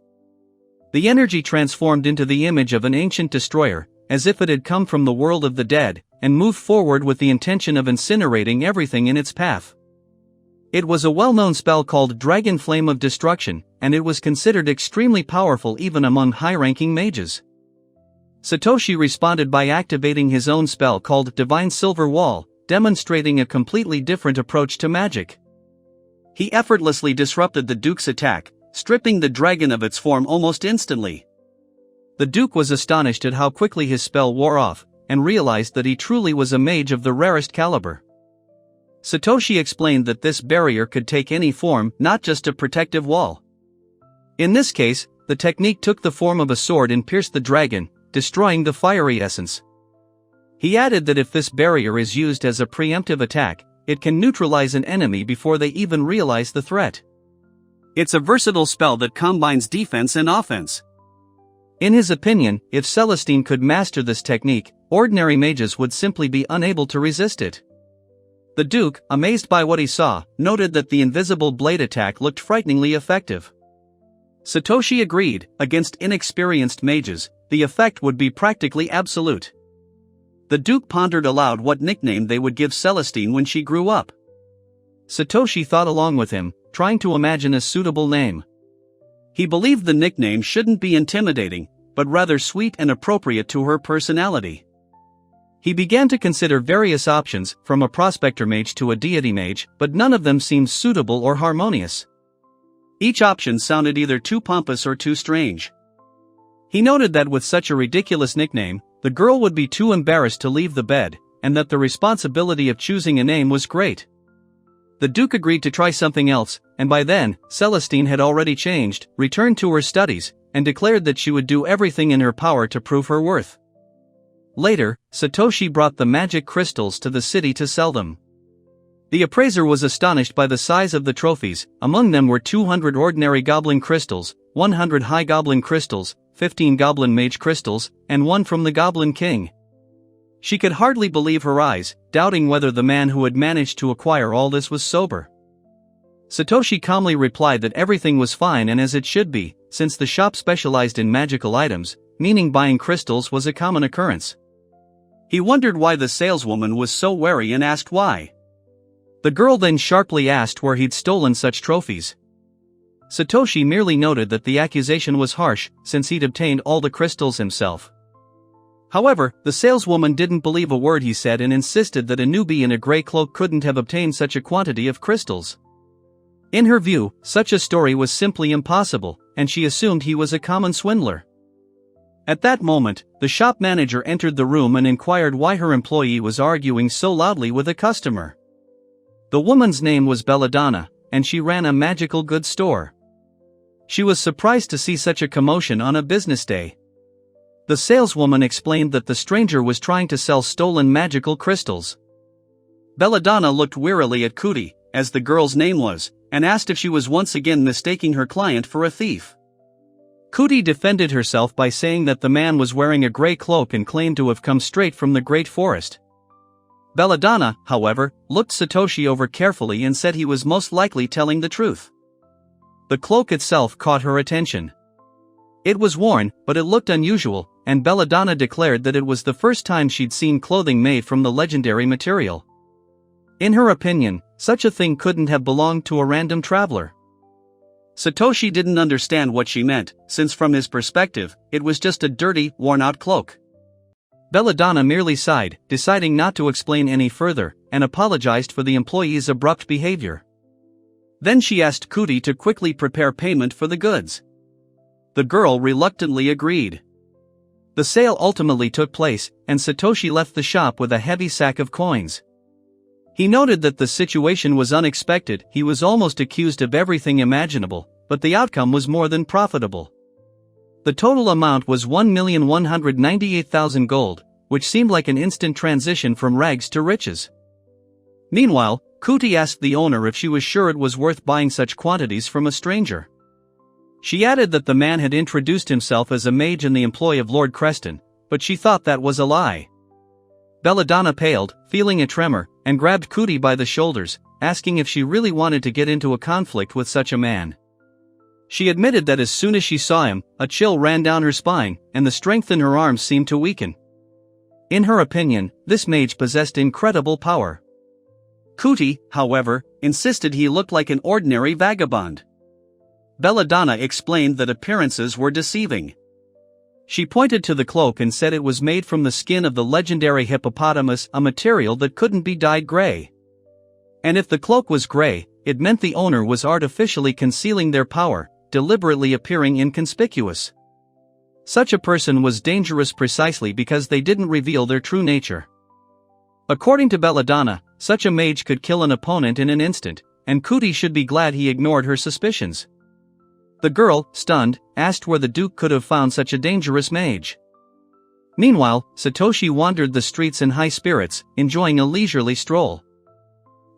The energy transformed into the image of an ancient destroyer, as if it had come from the world of the dead, and moved forward with the intention of incinerating everything in its path. It was a well-known spell called Dragon Flame of Destruction, and it was considered extremely powerful even among high-ranking mages. Satoshi responded by activating his own spell called Divine Silver Wall, demonstrating a completely different approach to magic. He effortlessly disrupted the Duke's attack, stripping the dragon of its form almost instantly. The Duke was astonished at how quickly his spell wore off, and realized that he truly was a mage of the rarest caliber. Satoshi explained that this barrier could take any form, not just a protective wall. In this case, the technique took the form of a sword and pierced the dragon, destroying the fiery essence. He added that if this barrier is used as a preemptive attack, it can neutralize an enemy before they even realize the threat. It's a versatile spell that combines defense and offense. In his opinion, if Celestine could master this technique, ordinary mages would simply be unable to resist it. The Duke, amazed by what he saw, noted that the invisible blade attack looked frighteningly effective. Satoshi agreed, against inexperienced mages, the effect would be practically absolute. The Duke pondered aloud what nickname they would give Celestine when she grew up. Satoshi thought along with him, trying to imagine a suitable name. He believed the nickname shouldn't be intimidating, but rather sweet and appropriate to her personality. He began to consider various options, from a prospector mage to a deity mage, but none of them seemed suitable or harmonious. Each option sounded either too pompous or too strange. He noted that with such a ridiculous nickname, the girl would be too embarrassed to leave the bed, and that the responsibility of choosing a name was great. The Duke agreed to try something else, and by then, Celestine had already changed, returned to her studies, and declared that she would do everything in her power to prove her worth. Later, Satoshi brought the magic crystals to the city to sell them. The appraiser was astonished by the size of the trophies. Among them were 200 ordinary goblin crystals, 100 high goblin crystals, 15 goblin mage crystals, and one from the Goblin King. She could hardly believe her eyes, doubting whether the man who had managed to acquire all this was sober. Satoshi calmly replied that everything was fine and as it should be, since the shop specialized in magical items, meaning buying crystals was a common occurrence. He wondered why the saleswoman was so wary and asked why. The girl then sharply asked where he'd stolen such trophies. Satoshi merely noted that the accusation was harsh, since he'd obtained all the crystals himself. However, the saleswoman didn't believe a word he said and insisted that a newbie in a gray cloak couldn't have obtained such a quantity of crystals. In her view, such a story was simply impossible, and she assumed he was a common swindler. At that moment, the shop manager entered the room and inquired why her employee was arguing so loudly with a customer. The woman's name was Belladonna, and she ran a magical goods store. She was surprised to see such a commotion on a business day. The saleswoman explained that the stranger was trying to sell stolen magical crystals. Belladonna looked wearily at Kuti, as the girl's name was, and asked if she was once again mistaking her client for a thief. Kuti defended herself by saying that the man was wearing a gray cloak and claimed to have come straight from the Great Forest. Belladonna, however, looked Satoshi over carefully and said he was most likely telling the truth. The cloak itself caught her attention. It was worn, but it looked unusual, and Belladonna declared that it was the first time she'd seen clothing made from the legendary material. In her opinion, such a thing couldn't have belonged to a random traveler. Satoshi didn't understand what she meant, since from his perspective, it was just a dirty, worn-out cloak. Belladonna merely sighed, deciding not to explain any further, and apologized for the employee's abrupt behavior. Then she asked Kuti to quickly prepare payment for the goods. The girl reluctantly agreed. The sale ultimately took place, and Satoshi left the shop with a heavy sack of coins. He noted that the situation was unexpected. He was almost accused of everything imaginable, but the outcome was more than profitable. The total amount was 1,198,000 gold, which seemed like an instant transition from rags to riches. Meanwhile, Kuti asked the owner if she was sure it was worth buying such quantities from a stranger. She added that the man had introduced himself as a mage in the employ of Lord Creston, but she thought that was a lie. Belladonna paled, feeling a tremor, and grabbed Kuti by the shoulders, asking if she really wanted to get into a conflict with such a man. She admitted that as soon as she saw him, a chill ran down her spine, and the strength in her arms seemed to weaken. In her opinion, this mage possessed incredible power. Kuti, however, insisted he looked like an ordinary vagabond. Belladonna explained that appearances were deceiving. She pointed to the cloak and said it was made from the skin of the legendary hippopotamus, a material that couldn't be dyed gray. And if the cloak was gray, it meant the owner was artificially concealing their power, deliberately appearing inconspicuous. Such a person was dangerous precisely because they didn't reveal their true nature. According to Belladonna, such a mage could kill an opponent in an instant, and Kuti should be glad he ignored her suspicions. The girl, stunned, asked where the Duke could have found such a dangerous mage. Meanwhile, Satoshi wandered the streets in high spirits, enjoying a leisurely stroll.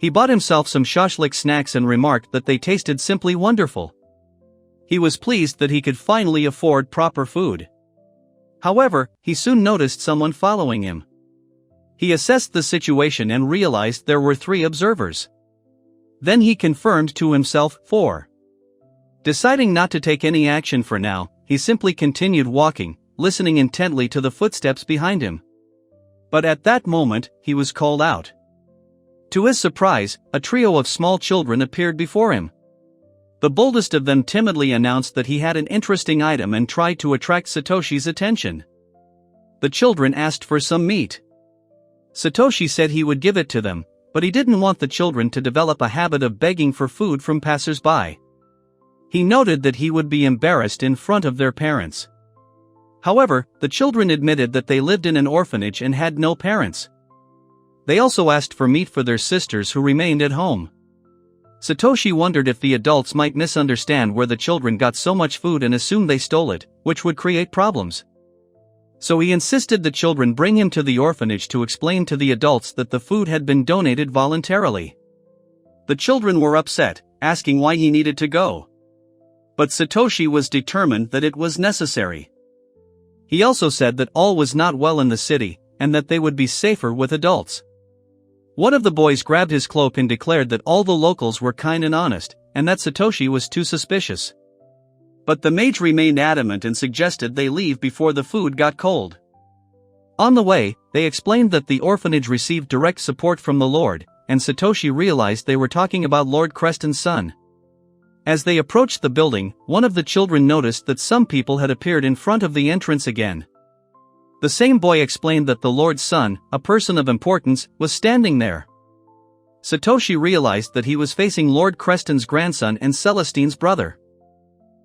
He bought himself some shashlik snacks and remarked that they tasted simply wonderful. He was pleased that he could finally afford proper food. However, he soon noticed someone following him. He assessed the situation and realized there were 3 observers. Then he confirmed to himself 4. Deciding not to take any action for now, he simply continued walking, listening intently to the footsteps behind him. But at that moment, he was called out. To his surprise, a trio of small children appeared before him. The boldest of them timidly announced that he had an interesting item and tried to attract Satoshi's attention. The children asked for some meat. Satoshi said he would give it to them, but he didn't want the children to develop a habit of begging for food from passers-by. He noted that he would be embarrassed in front of their parents. However, the children admitted that they lived in an orphanage and had no parents. They also asked for meat for their sisters who remained at home. Satoshi wondered if the adults might misunderstand where the children got so much food and assume they stole it, which would create problems. So he insisted the children bring him to the orphanage to explain to the adults that the food had been donated voluntarily. The children were upset, asking why he needed to go. But Satoshi was determined that it was necessary. He also said that all was not well in the city, and that they would be safer with adults. One of the boys grabbed his cloak and declared that all the locals were kind and honest, and that Satoshi was too suspicious. But the mage remained adamant and suggested they leave before the food got cold. On the way, they explained that the orphanage received direct support from the Lord, and Satoshi realized they were talking about Lord Creston's son. As they approached the building, one of the children noticed that some people had appeared in front of the entrance again. The same boy explained that the Lord's son, a person of importance, was standing there. Satoshi realized that he was facing Lord Creston's grandson and Celestine's brother.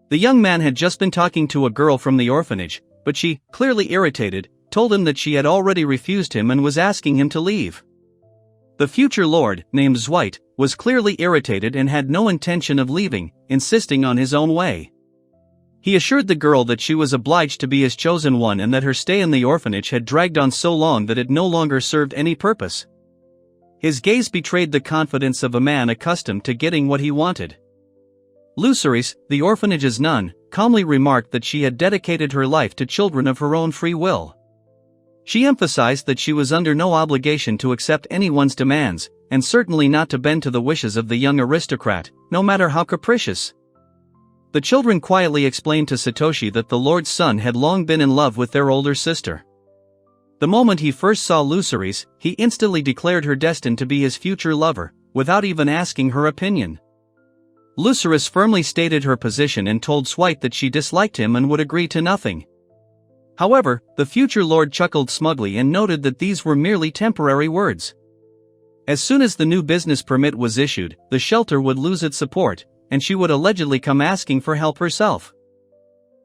The young man had just been talking to a girl from the orphanage, but she, clearly irritated, told him that she had already refused him and was asking him to leave. The future lord, named Zweit, was clearly irritated and had no intention of leaving, insisting on his own way. He assured the girl that she was obliged to be his chosen one and that her stay in the orphanage had dragged on so long that it no longer served any purpose. His gaze betrayed the confidence of a man accustomed to getting what he wanted. Luceris, the orphanage's nun, calmly remarked that she had dedicated her life to children of her own free will. She emphasized that she was under no obligation to accept anyone's demands, and certainly not to bend to the wishes of the young aristocrat, no matter how capricious. The children quietly explained to Satoshi that the Lord's son had long been in love with their older sister. The moment he first saw Luceris, he instantly declared her destined to be his future lover, without even asking her opinion. Lucerys firmly stated her position and told Dwight that she disliked him and would agree to nothing. However, the future lord chuckled smugly and noted that these were merely temporary words. As soon as the new business permit was issued, the shelter would lose its support, and she would allegedly come asking for help herself.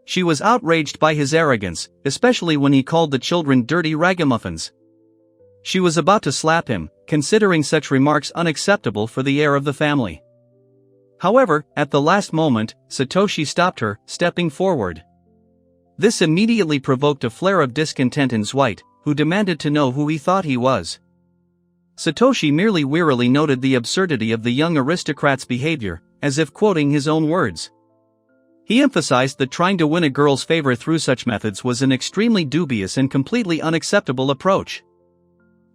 She was outraged by his arrogance, especially when he called the children dirty ragamuffins. She was about to slap him, considering such remarks unacceptable for the heir of the family. However, at the last moment, Satoshi stopped her, stepping forward. This immediately provoked a flare of discontent in Dwight, who demanded to know who he thought he was. Satoshi merely wearily noted the absurdity of the young aristocrat's behavior, as if quoting his own words. He emphasized that trying to win a girl's favor through such methods was an extremely dubious and completely unacceptable approach.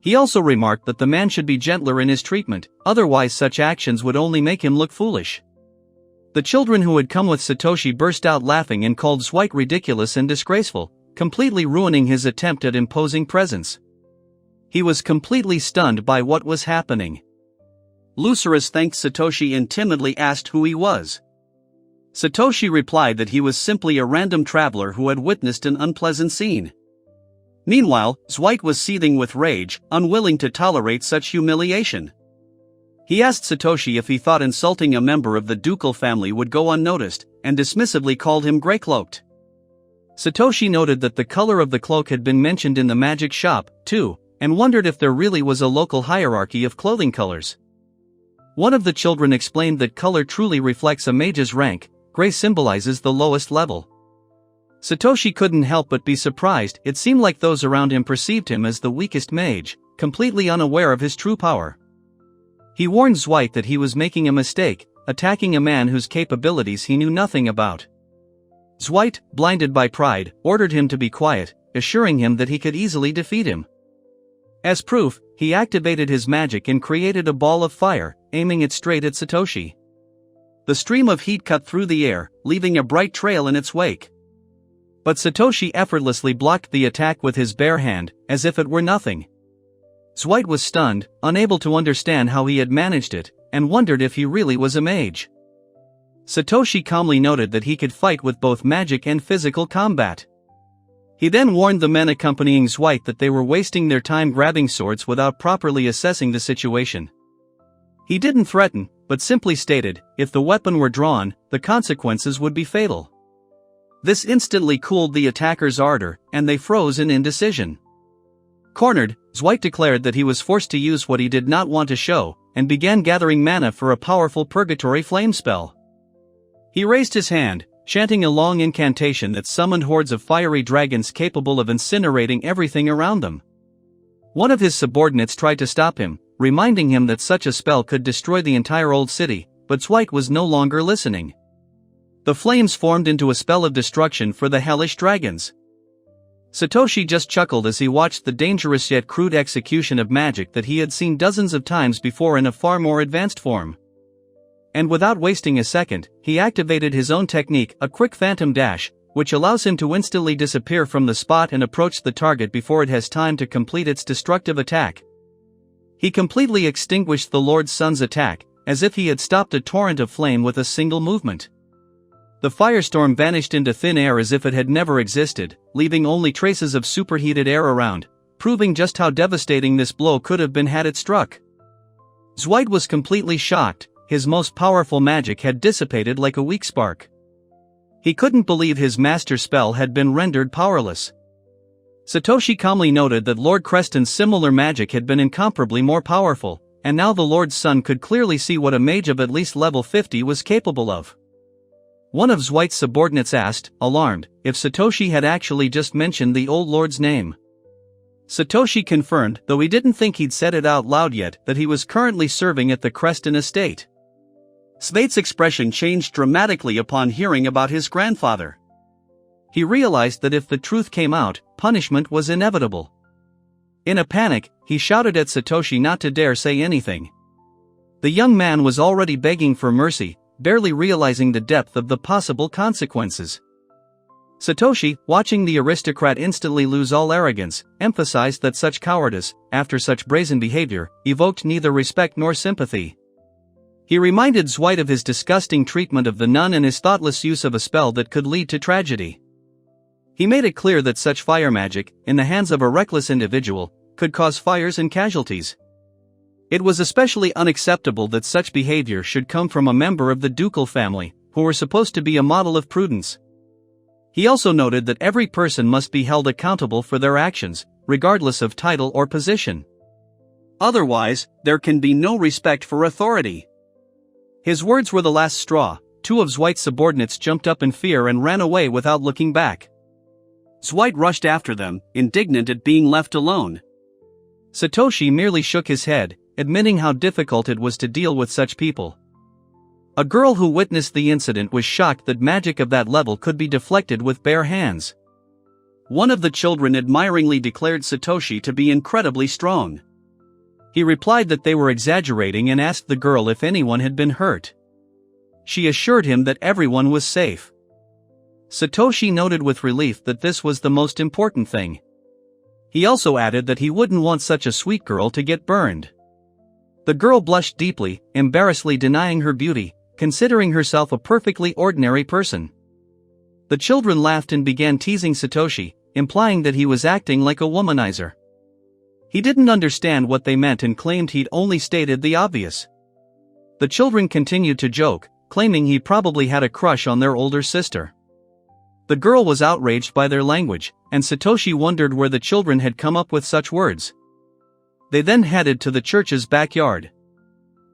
He also remarked that the man should be gentler in his treatment, otherwise such actions would only make him look foolish. The children who had come with Satoshi burst out laughing and called Dwight ridiculous and disgraceful, completely ruining his attempt at imposing presence. He was completely stunned by what was happening. Lucerys thanked Satoshi and timidly asked who he was. Satoshi replied that he was simply a random traveler who had witnessed an unpleasant scene. Meanwhile, Dwight was seething with rage, unwilling to tolerate such humiliation. He asked Satoshi if he thought insulting a member of the ducal family would go unnoticed, and dismissively called him grey-cloaked. Satoshi noted that the color of the cloak had been mentioned in the magic shop, too, and wondered if there really was a local hierarchy of clothing colors. One of the children explained that color truly reflects a mage's rank, gray symbolizes the lowest level. Satoshi couldn't help but be surprised. It seemed like those around him perceived him as the weakest mage, completely unaware of his true power. He warned Dwight that he was making a mistake, attacking a man whose capabilities he knew nothing about. Dwight, blinded by pride, ordered him to be quiet, assuring him that he could easily defeat him. As proof, he activated his magic and created a ball of fire, aiming it straight at Satoshi. The stream of heat cut through the air, leaving a bright trail in its wake. But Satoshi effortlessly blocked the attack with his bare hand, as if it were nothing. Dwight was stunned, unable to understand how he had managed it, and wondered if he really was a mage. Satoshi calmly noted that he could fight with both magic and physical combat. He then warned the men accompanying Dwight that they were wasting their time grabbing swords without properly assessing the situation. He didn't threaten, but simply stated, if the weapon were drawn, the consequences would be fatal. This instantly cooled the attackers' ardor, and they froze in indecision. Cornered, Dwight declared that he was forced to use what he did not want to show, and began gathering mana for a powerful purgatory flame spell. He raised his hand, chanting a long incantation that summoned hordes of fiery dragons capable of incinerating everything around them. One of his subordinates tried to stop him, reminding him that such a spell could destroy the entire old city, but Dwight was no longer listening. The flames formed into a spell of destruction for the hellish dragons. Satoshi just chuckled as he watched the dangerous yet crude execution of magic that he had seen dozens of times before in a far more advanced form. And without wasting a second, he activated his own technique, a quick phantom dash, which allows him to instantly disappear from the spot and approach the target before it has time to complete its destructive attack. He completely extinguished the Lord's Son's attack, as if he had stopped a torrent of flame with a single movement. The firestorm vanished into thin air as if it had never existed, leaving only traces of superheated air around, proving just how devastating this blow could have been had it struck. Dwight was completely shocked. His most powerful magic had dissipated like a weak spark. He couldn't believe his master spell had been rendered powerless. Satoshi calmly noted that Lord Creston's similar magic had been incomparably more powerful, and now the Lord's Son could clearly see what a mage of at least level 50 was capable of. One of Dwight's subordinates asked, alarmed, if Satoshi had actually just mentioned the old lord's name. Satoshi confirmed, though he didn't think he'd said it out loud yet, that he was currently serving at the Creston estate. Sveit's expression changed dramatically upon hearing about his grandfather. He realized that if the truth came out, punishment was inevitable. In a panic, he shouted at Satoshi not to dare say anything. The young man was already begging for mercy, barely realizing the depth of the possible consequences. Satoshi, watching the aristocrat instantly lose all arrogance, emphasized that such cowardice, after such brazen behavior, evoked neither respect nor sympathy. He reminded Dwight of his disgusting treatment of the nun and his thoughtless use of a spell that could lead to tragedy. He made it clear that such fire magic, in the hands of a reckless individual, could cause fires and casualties. It was especially unacceptable that such behavior should come from a member of the ducal family, who were supposed to be a model of prudence. He also noted that every person must be held accountable for their actions, regardless of title or position. Otherwise, there can be no respect for authority. His words were the last straw. Two of Dwight's subordinates jumped up in fear and ran away without looking back. Dwight rushed after them, indignant at being left alone. Satoshi merely shook his head, admitting how difficult it was to deal with such people. A girl who witnessed the incident was shocked that magic of that level could be deflected with bare hands. One of the children admiringly declared Satoshi to be incredibly strong. He replied that they were exaggerating and asked the girl if anyone had been hurt. She assured him that everyone was safe. Satoshi noted with relief that this was the most important thing. He also added that he wouldn't want such a sweet girl to get burned. The girl blushed deeply, embarrassedly denying her beauty, considering herself a perfectly ordinary person. The children laughed and began teasing Satoshi, implying that he was acting like a womanizer. He didn't understand what they meant and claimed he'd only stated the obvious. The children continued to joke, claiming he probably had a crush on their older sister. The girl was outraged by their language, and Satoshi wondered where the children had come up with such words. They then headed to the church's backyard.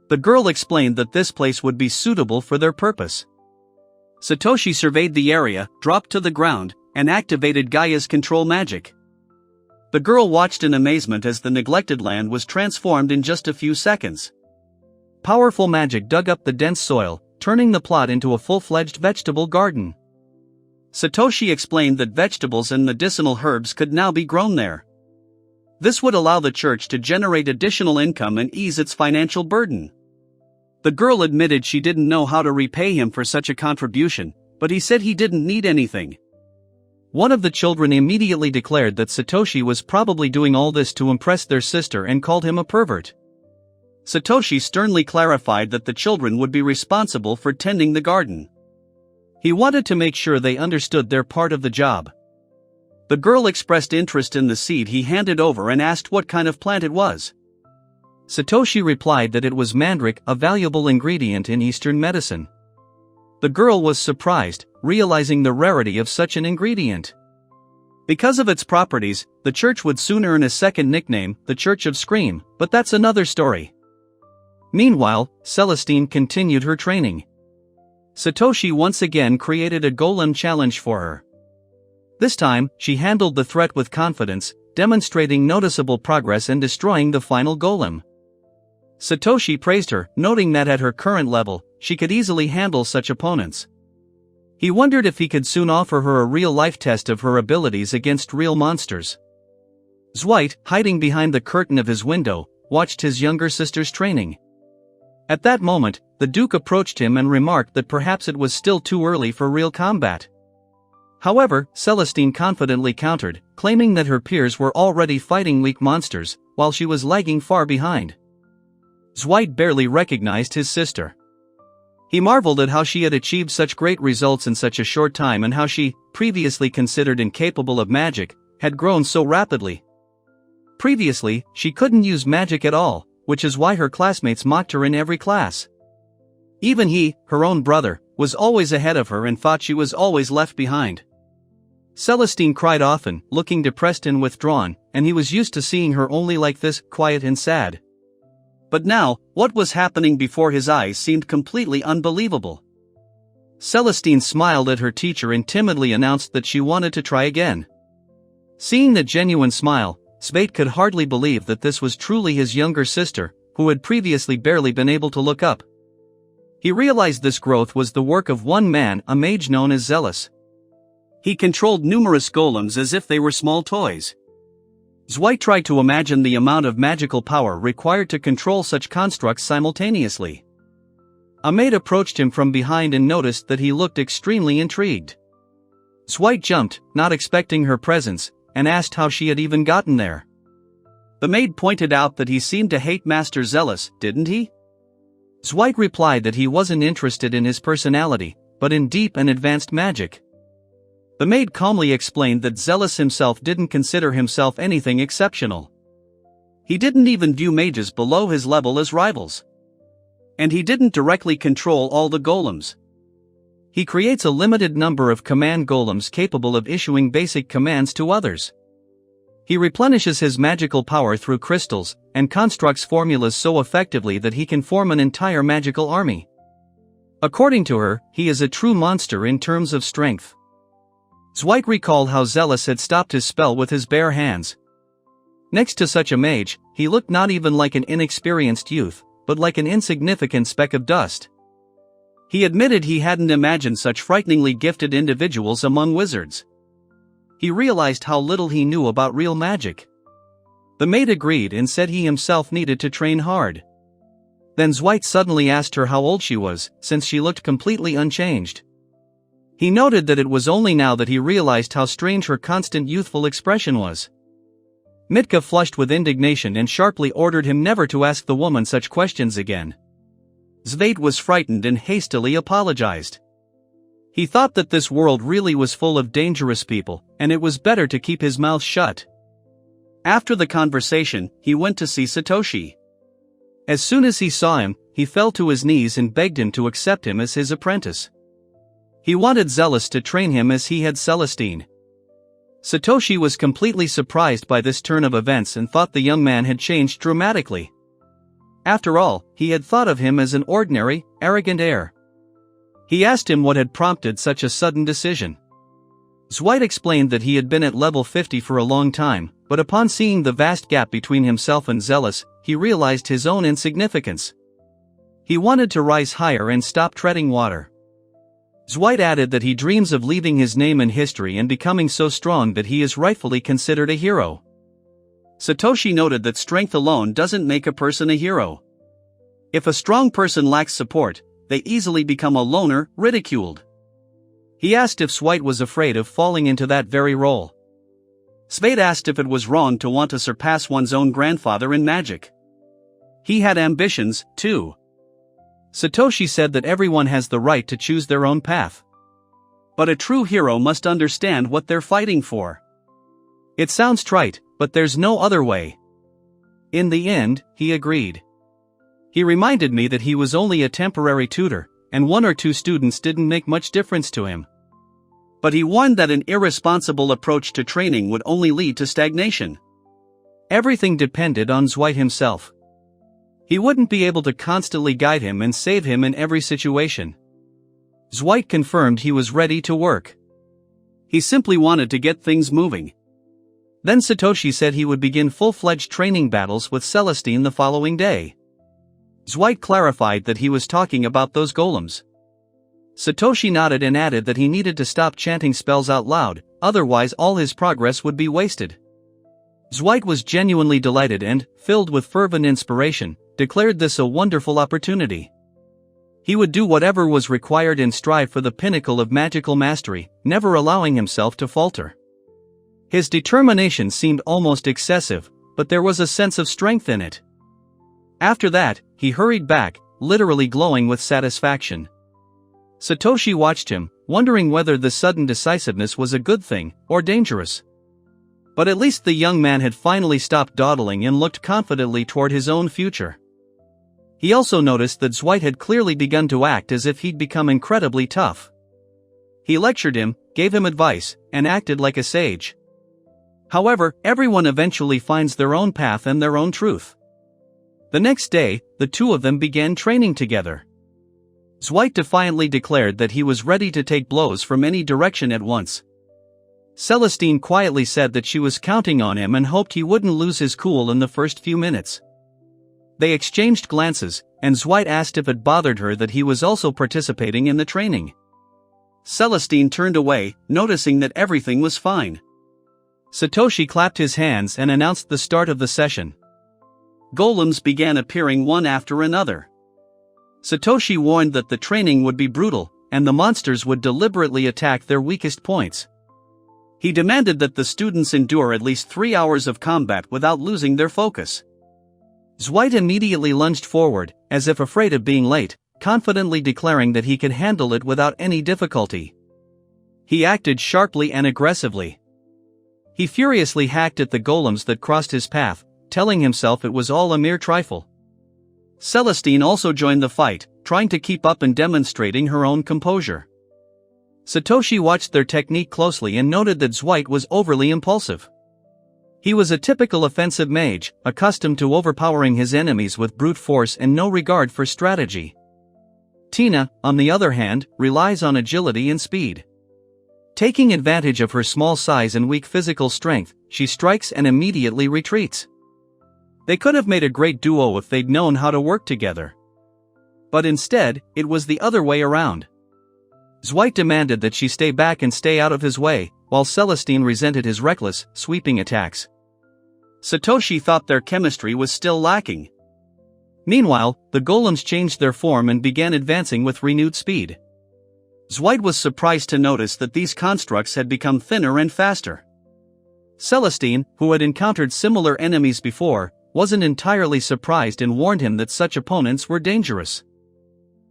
The girl explained that this place would be suitable for their purpose. Satoshi surveyed the area, dropped to the ground, and activated Gaia's control magic. The girl watched in amazement as the neglected land was transformed in just a few seconds. Powerful magic dug up the dense soil, turning the plot into a full-fledged vegetable garden. Satoshi explained that vegetables and medicinal herbs could now be grown there. This would allow the church to generate additional income and ease its financial burden. The girl admitted she didn't know how to repay him for such a contribution, but he said he didn't need anything. One of the children immediately declared that Satoshi was probably doing all this to impress their sister and called him a pervert. Satoshi sternly clarified that the children would be responsible for tending the garden. He wanted to make sure they understood their part of the job. The girl expressed interest in the seed he handed over and asked what kind of plant it was. Satoshi replied that it was mandrake, a valuable ingredient in Eastern medicine. The girl was surprised, realizing the rarity of such an ingredient. Because of its properties, the church would soon earn a second nickname, the Church of Scream, but that's another story. Meanwhile, Celestine continued her training. Satoshi once again created a golem challenge for her. This time, she handled the threat with confidence, demonstrating noticeable progress and destroying the final golem. Satoshi praised her, noting that at her current level, she could easily handle such opponents. He wondered if he could soon offer her a real-life test of her abilities against real monsters. Dwight, hiding behind the curtain of his window, watched his younger sister's training. At that moment, the Duke approached him and remarked that perhaps it was still too early for real combat. However, Celestine confidently countered, claiming that her peers were already fighting weak monsters, while she was lagging far behind. Dwight barely recognized his sister. He marveled at how she had achieved such great results in such a short time and how she, previously considered incapable of magic, had grown so rapidly. Previously, she couldn't use magic at all, which is why her classmates mocked her in every class. Even he, her own brother, was always ahead of her and thought she was always left behind. Celestine cried often, looking depressed and withdrawn, and he was used to seeing her only like this, quiet and sad. But now, what was happening before his eyes seemed completely unbelievable. Celestine smiled at her teacher and timidly announced that she wanted to try again. Seeing the genuine smile, Svate could hardly believe that this was truly his younger sister, who had previously barely been able to look up. He realized this growth was the work of one man, a mage known as Zealous. He controlled numerous golems as if they were small toys. Dwight tried to imagine the amount of magical power required to control such constructs simultaneously. A maid approached him from behind and noticed that he looked extremely intrigued. Dwight jumped, not expecting her presence, and asked how she had even gotten there. The maid pointed out that he seemed to hate Master Zealous, didn't he? Dwight replied that he wasn't interested in his personality, but in deep and advanced magic. The maid calmly explained that Zealous himself didn't consider himself anything exceptional. He didn't even view mages below his level as rivals. And he didn't directly control all the golems. He creates a limited number of command golems capable of issuing basic commands to others. He replenishes his magical power through crystals, and constructs formulas so effectively that he can form an entire magical army. According to her, he is a true monster in terms of strength. Dwight recalled how Zealous had stopped his spell with his bare hands. Next to such a mage, he looked not even like an inexperienced youth, but like an insignificant speck of dust. He admitted he hadn't imagined such frighteningly gifted individuals among wizards. He realized how little he knew about real magic. The maid agreed and said he himself needed to train hard. Then Dwight suddenly asked her how old she was, since she looked completely unchanged. He noted that it was only now that he realized how strange her constant youthful expression was. Mitka flushed with indignation and sharply ordered him never to ask the woman such questions again. Zvate was frightened and hastily apologized. He thought that this world really was full of dangerous people, and it was better to keep his mouth shut. After the conversation, he went to see Satoshi. As soon as he saw him, he fell to his knees and begged him to accept him as his apprentice. He wanted Zealous to train him as he had Celestine. Satoshi was completely surprised by this turn of events and thought the young man had changed dramatically. After all, he had thought of him as an ordinary, arrogant heir. He asked him what had prompted such a sudden decision. Dwight explained that he had been at level 50 for a long time, but upon seeing the vast gap between himself and Zealous, he realized his own insignificance. He wanted to rise higher and stop treading water. Dwight added that he dreams of leaving his name in history and becoming so strong that he is rightfully considered a hero. Satoshi noted that strength alone doesn't make a person a hero. If a strong person lacks support, they easily become a loner, ridiculed. He asked if Dwight was afraid of falling into that very role. Spade asked if it was wrong to want to surpass one's own grandfather in magic. He had ambitions, too. Satoshi said that everyone has the right to choose their own path. But a true hero must understand what they're fighting for. It sounds trite, but there's no other way. In the end, he agreed. He reminded me that he was only a temporary tutor, and 1 or 2 students didn't make much difference to him. But he warned that an irresponsible approach to training would only lead to stagnation. Everything depended on Dwight himself. He wouldn't be able to constantly guide him and save him in every situation. Dwight confirmed he was ready to work. He simply wanted to get things moving. Then Satoshi said he would begin full-fledged training battles with Celestine the following day. Dwight clarified that he was talking about those golems. Satoshi nodded and added that he needed to stop chanting spells out loud, otherwise all his progress would be wasted. Dwight was genuinely delighted and, filled with fervent inspiration, declared this a wonderful opportunity. He would do whatever was required and strive for the pinnacle of magical mastery, never allowing himself to falter. His determination seemed almost excessive, but there was a sense of strength in it. After that, he hurried back, literally glowing with satisfaction. Satoshi watched him, wondering whether the sudden decisiveness was a good thing, or dangerous. But at least the young man had finally stopped dawdling and looked confidently toward his own future. He also noticed that Dwight had clearly begun to act as if he'd become incredibly tough. He lectured him, gave him advice, and acted like a sage. However, everyone eventually finds their own path and their own truth. The next day, the two of them began training together. Dwight defiantly declared that he was ready to take blows from any direction at once. Celestine quietly said that she was counting on him and hoped he wouldn't lose his cool in the first few minutes. They exchanged glances, and Dwight asked if it bothered her that he was also participating in the training. Celestine turned away, noticing that everything was fine. Satoshi clapped his hands and announced the start of the session. Golems began appearing one after another. Satoshi warned that the training would be brutal, and the monsters would deliberately attack their weakest points. He demanded that the students endure at least 3 hours of combat without losing their focus. Dwight immediately lunged forward, as if afraid of being late, confidently declaring that he could handle it without any difficulty. He acted sharply and aggressively. He furiously hacked at the golems that crossed his path, telling himself it was all a mere trifle. Celestine also joined the fight, trying to keep up and demonstrating her own composure. Satoshi watched their technique closely and noted that Dwight was overly impulsive. He was a typical offensive mage, accustomed to overpowering his enemies with brute force and no regard for strategy. Tina, on the other hand, relies on agility and speed. Taking advantage of her small size and weak physical strength, she strikes and immediately retreats. They could have made a great duo if they'd known how to work together. But instead, it was the other way around. Dwight demanded that she stay back and stay out of his way, while Celestine resented his reckless, sweeping attacks. Satoshi thought their chemistry was still lacking. Meanwhile, the golems changed their form and began advancing with renewed speed. Dwight was surprised to notice that these constructs had become thinner and faster. Celestine, who had encountered similar enemies before, wasn't entirely surprised and warned him that such opponents were dangerous.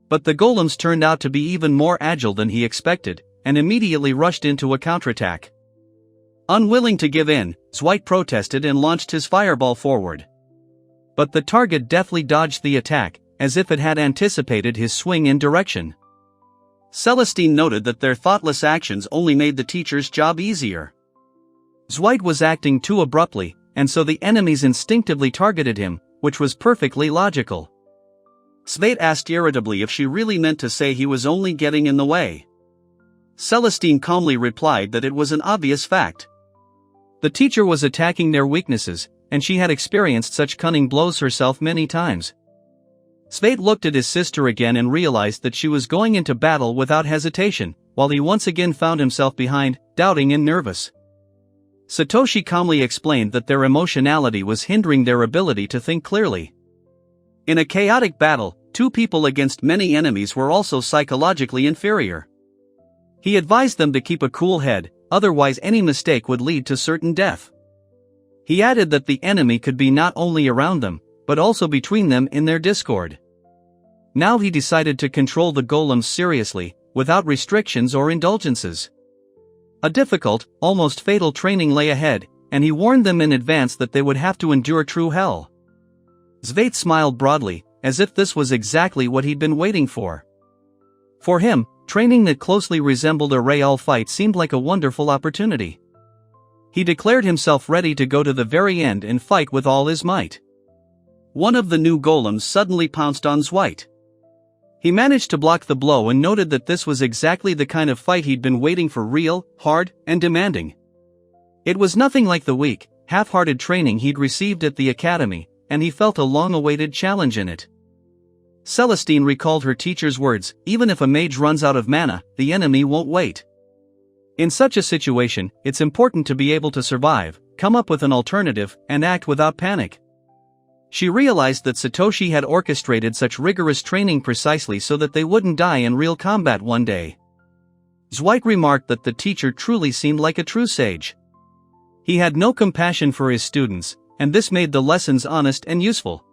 But the golems turned out to be even more agile than he expected, and immediately rushed into a counterattack. Unwilling to give in, Dwight protested and launched his fireball forward. But the target deftly dodged the attack, as if it had anticipated his swing in direction. Celestine noted that their thoughtless actions only made the teacher's job easier. Dwight was acting too abruptly, and so the enemies instinctively targeted him, which was perfectly logical. Svate asked irritably if she really meant to say he was only getting in the way. Celestine calmly replied that it was an obvious fact. The teacher was attacking their weaknesses, and she had experienced such cunning blows herself many times. Svate looked at his sister again and realized that she was going into battle without hesitation, while he once again found himself behind, doubting and nervous. Satoshi calmly explained that their emotionality was hindering their ability to think clearly. In a chaotic battle, two people against many enemies were also psychologically inferior. He advised them to keep a cool head, otherwise any mistake would lead to certain death. He added that the enemy could be not only around them, but also between them in their discord. Now he decided to control the golems seriously, without restrictions or indulgences. A difficult, almost fatal training lay ahead, and he warned them in advance that they would have to endure true hell. Svate smiled broadly, as if this was exactly what he'd been waiting for. For him, training that closely resembled a real fight seemed like a wonderful opportunity. He declared himself ready to go to the very end and fight with all his might. One of the new golems suddenly pounced on Dwight. He managed to block the blow and noted that this was exactly the kind of fight he'd been waiting for, real, hard, and demanding. It was nothing like the weak, half-hearted training he'd received at the academy, and he felt a long-awaited challenge in it. Celestine recalled her teacher's words, "Even if a mage runs out of mana, the enemy won't wait." In such a situation, it's important to be able to survive, come up with an alternative, and act without panic. She realized that Satoshi had orchestrated such rigorous training precisely so that they wouldn't die in real combat one day. Dwight remarked that the teacher truly seemed like a true sage. He had no compassion for his students, and this made the lessons honest and useful.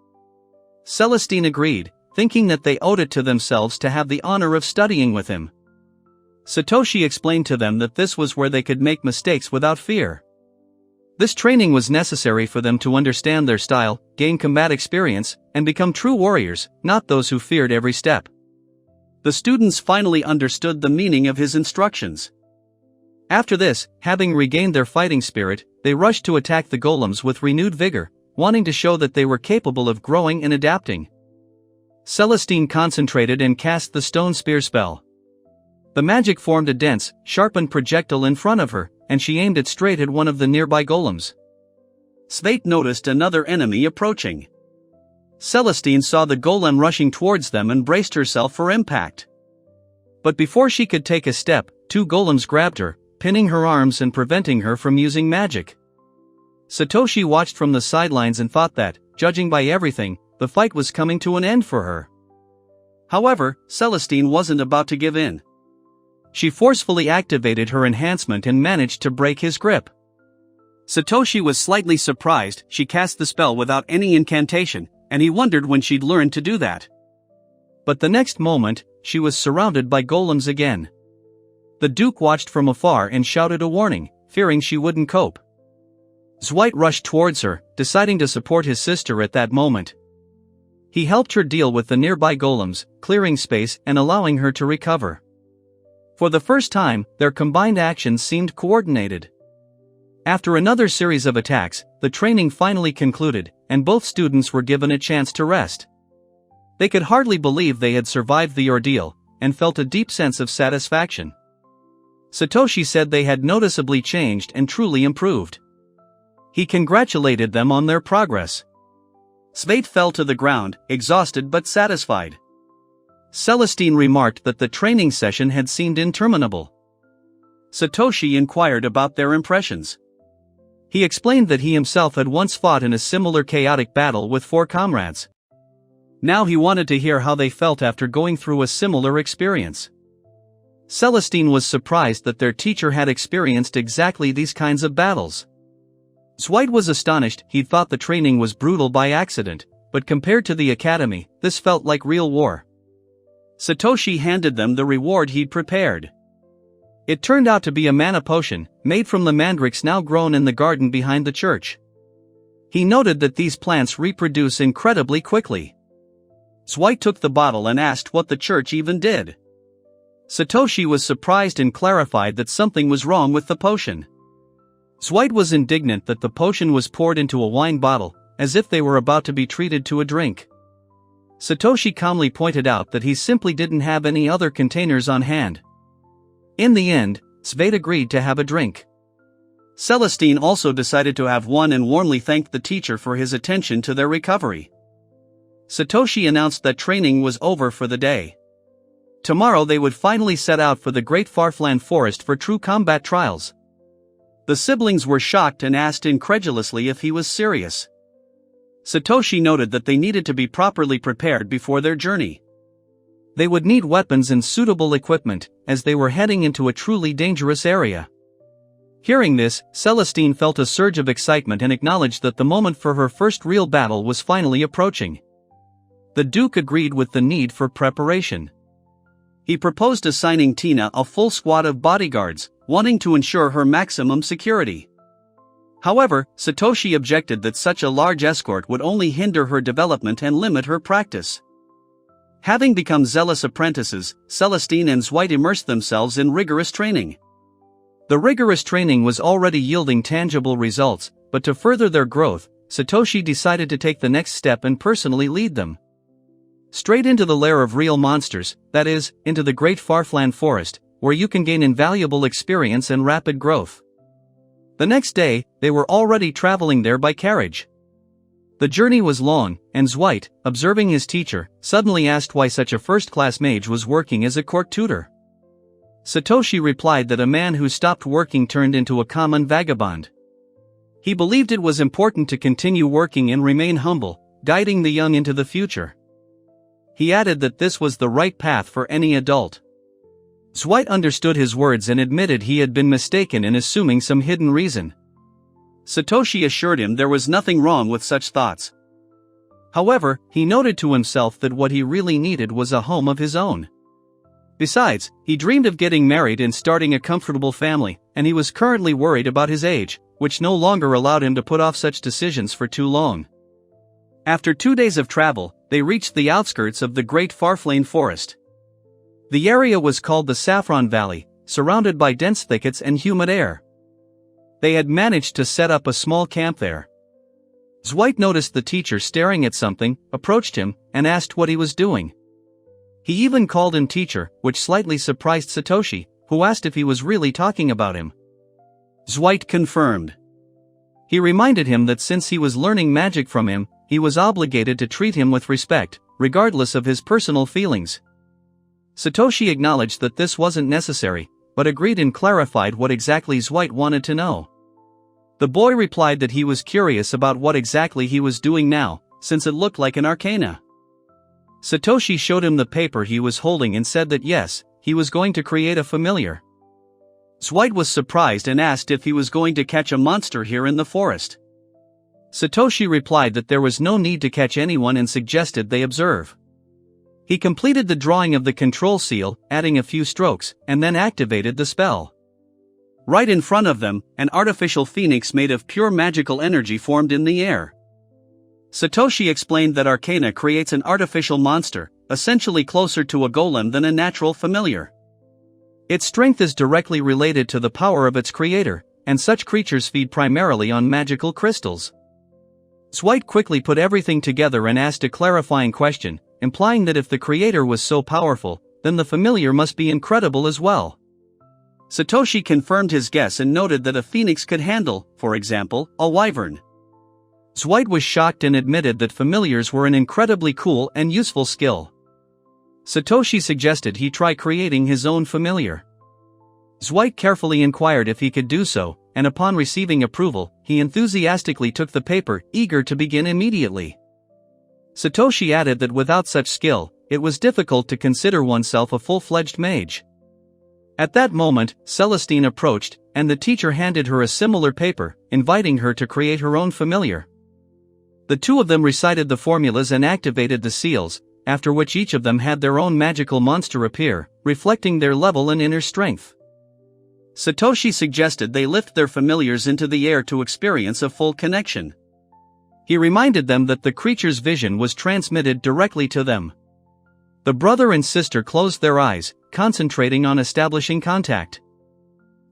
Celestine agreed, thinking that they owed it to themselves to have the honor of studying with him. Satoshi explained to them that this was where they could make mistakes without fear. This training was necessary for them to understand their style, gain combat experience, and become true warriors, not those who feared every step. The students finally understood the meaning of his instructions. After this, having regained their fighting spirit, they rushed to attack the golems with renewed vigor, wanting to show that they were capable of growing and adapting. Celestine concentrated and cast the stone spear spell. The magic formed a dense, sharpened projectile in front of her, and she aimed it straight at one of the nearby golems. Svate noticed another enemy approaching. Celestine saw the golem rushing towards them and braced herself for impact. But before she could take a step, two golems grabbed her, pinning her arms and preventing her from using magic. Satoshi watched from the sidelines and thought that, judging by everything, the fight was coming to an end for her. However, Celestine wasn't about to give in. She forcefully activated her enhancement and managed to break his grip. Satoshi was slightly surprised. She cast the spell without any incantation, and he wondered when she'd learn to do that. But the next moment, she was surrounded by golems again. The Duke watched from afar and shouted a warning, fearing she wouldn't cope. Dwight rushed towards her, deciding to support his sister at that moment. He helped her deal with the nearby golems, clearing space and allowing her to recover. For the first time, their combined actions seemed coordinated. After another series of attacks, the training finally concluded, and both students were given a chance to rest. They could hardly believe they had survived the ordeal, and felt a deep sense of satisfaction. Satoshi said they had noticeably changed and truly improved. He congratulated them on their progress. Svate fell to the ground, exhausted but satisfied. Celestine remarked that the training session had seemed interminable. Satoshi inquired about their impressions. He explained that he himself had once fought in a similar chaotic battle with 4 comrades. Now he wanted to hear how they felt after going through a similar experience. Celestine was surprised that their teacher had experienced exactly these kinds of battles. Dwight was astonished. He thought the training was brutal by accident, but compared to the academy, this felt like real war. Satoshi handed them the reward he'd prepared. It turned out to be a mana potion, made from the mandrakes now grown in the garden behind the church. He noted that these plants reproduce incredibly quickly. Dwight took the bottle and asked what the church even did. Satoshi was surprised and clarified that something was wrong with the potion. Dwight was indignant that the potion was poured into a wine bottle, as if they were about to be treated to a drink. Satoshi calmly pointed out that he simply didn't have any other containers on hand. In the end, Svate agreed to have a drink. Celestine also decided to have one and warmly thanked the teacher for his attention to their recovery. Satoshi announced that training was over for the day. Tomorrow they would finally set out for the Great Farfland Forest for true combat trials. The siblings were shocked and asked incredulously if he was serious. Satoshi noted that they needed to be properly prepared before their journey. They would need weapons and suitable equipment, as they were heading into a truly dangerous area. Hearing this, Celestine felt a surge of excitement and acknowledged that the moment for her first real battle was finally approaching. The Duke agreed with the need for preparation. He proposed assigning Tina a full squad of bodyguards, wanting to ensure her maximum security. However, Satoshi objected that such a large escort would only hinder her development and limit her practice. Having become zealous apprentices, Celestine and Dwight immersed themselves in rigorous training. The rigorous training was already yielding tangible results, but to further their growth, Satoshi decided to take the next step and personally lead them. Straight into the lair of real monsters, that is, into the Great Farfland Forest, where you can gain invaluable experience and rapid growth. The next day, they were already traveling there by carriage. The journey was long, and Dwight, observing his teacher, suddenly asked why such a first-class mage was working as a court tutor. Satoshi replied that a man who stopped working turned into a common vagabond. He believed it was important to continue working and remain humble, guiding the young into the future. He added that this was the right path for any adult. Dwight understood his words and admitted he had been mistaken in assuming some hidden reason. Satoshi assured him there was nothing wrong with such thoughts. However, he noted to himself that what he really needed was a home of his own. Besides, he dreamed of getting married and starting a comfortable family, and he was currently worried about his age, which no longer allowed him to put off such decisions for too long. After 2 days of travel, they reached the outskirts of the Great Farfland Forest. The area was called the Saffron Valley, surrounded by dense thickets and humid air. They had managed to set up a small camp there. Dwight noticed the teacher staring at something, approached him, and asked what he was doing. He even called him teacher, which slightly surprised Satoshi, who asked if he was really talking about him. Dwight confirmed. He reminded him that since he was learning magic from him, he was obligated to treat him with respect, regardless of his personal feelings. Satoshi acknowledged that this wasn't necessary, but agreed and clarified what exactly Dwight wanted to know. The boy replied that he was curious about what exactly he was doing now, since it looked like an arcana. Satoshi showed him the paper he was holding and said that yes, he was going to create a familiar. Dwight was surprised and asked if he was going to catch a monster here in the forest. Satoshi replied that there was no need to catch anyone and suggested they observe. He completed the drawing of the control seal, adding a few strokes, and then activated the spell. Right in front of them, an artificial phoenix made of pure magical energy formed in the air. Satoshi explained that Arcana creates an artificial monster, essentially closer to a golem than a natural familiar. Its strength is directly related to the power of its creator, and such creatures feed primarily on magical crystals. Dwight quickly put everything together and asked a clarifying question, implying that if the creator was so powerful, then the familiar must be incredible as well. Satoshi confirmed his guess and noted that a phoenix could handle, for example, a wyvern. Dwight was shocked and admitted that familiars were an incredibly cool and useful skill. Satoshi suggested he try creating his own familiar. Dwight carefully inquired if he could do so, and upon receiving approval, he enthusiastically took the paper, eager to begin immediately. Satoshi added that without such skill, it was difficult to consider oneself a full-fledged mage. At that moment, Celestine approached, and the teacher handed her a similar paper, inviting her to create her own familiar. The two of them recited the formulas and activated the seals, after which each of them had their own magical monster appear, reflecting their level and inner strength. Satoshi suggested they lift their familiars into the air to experience a full connection. He reminded them that the creature's vision was transmitted directly to them. The brother and sister closed their eyes, concentrating on establishing contact.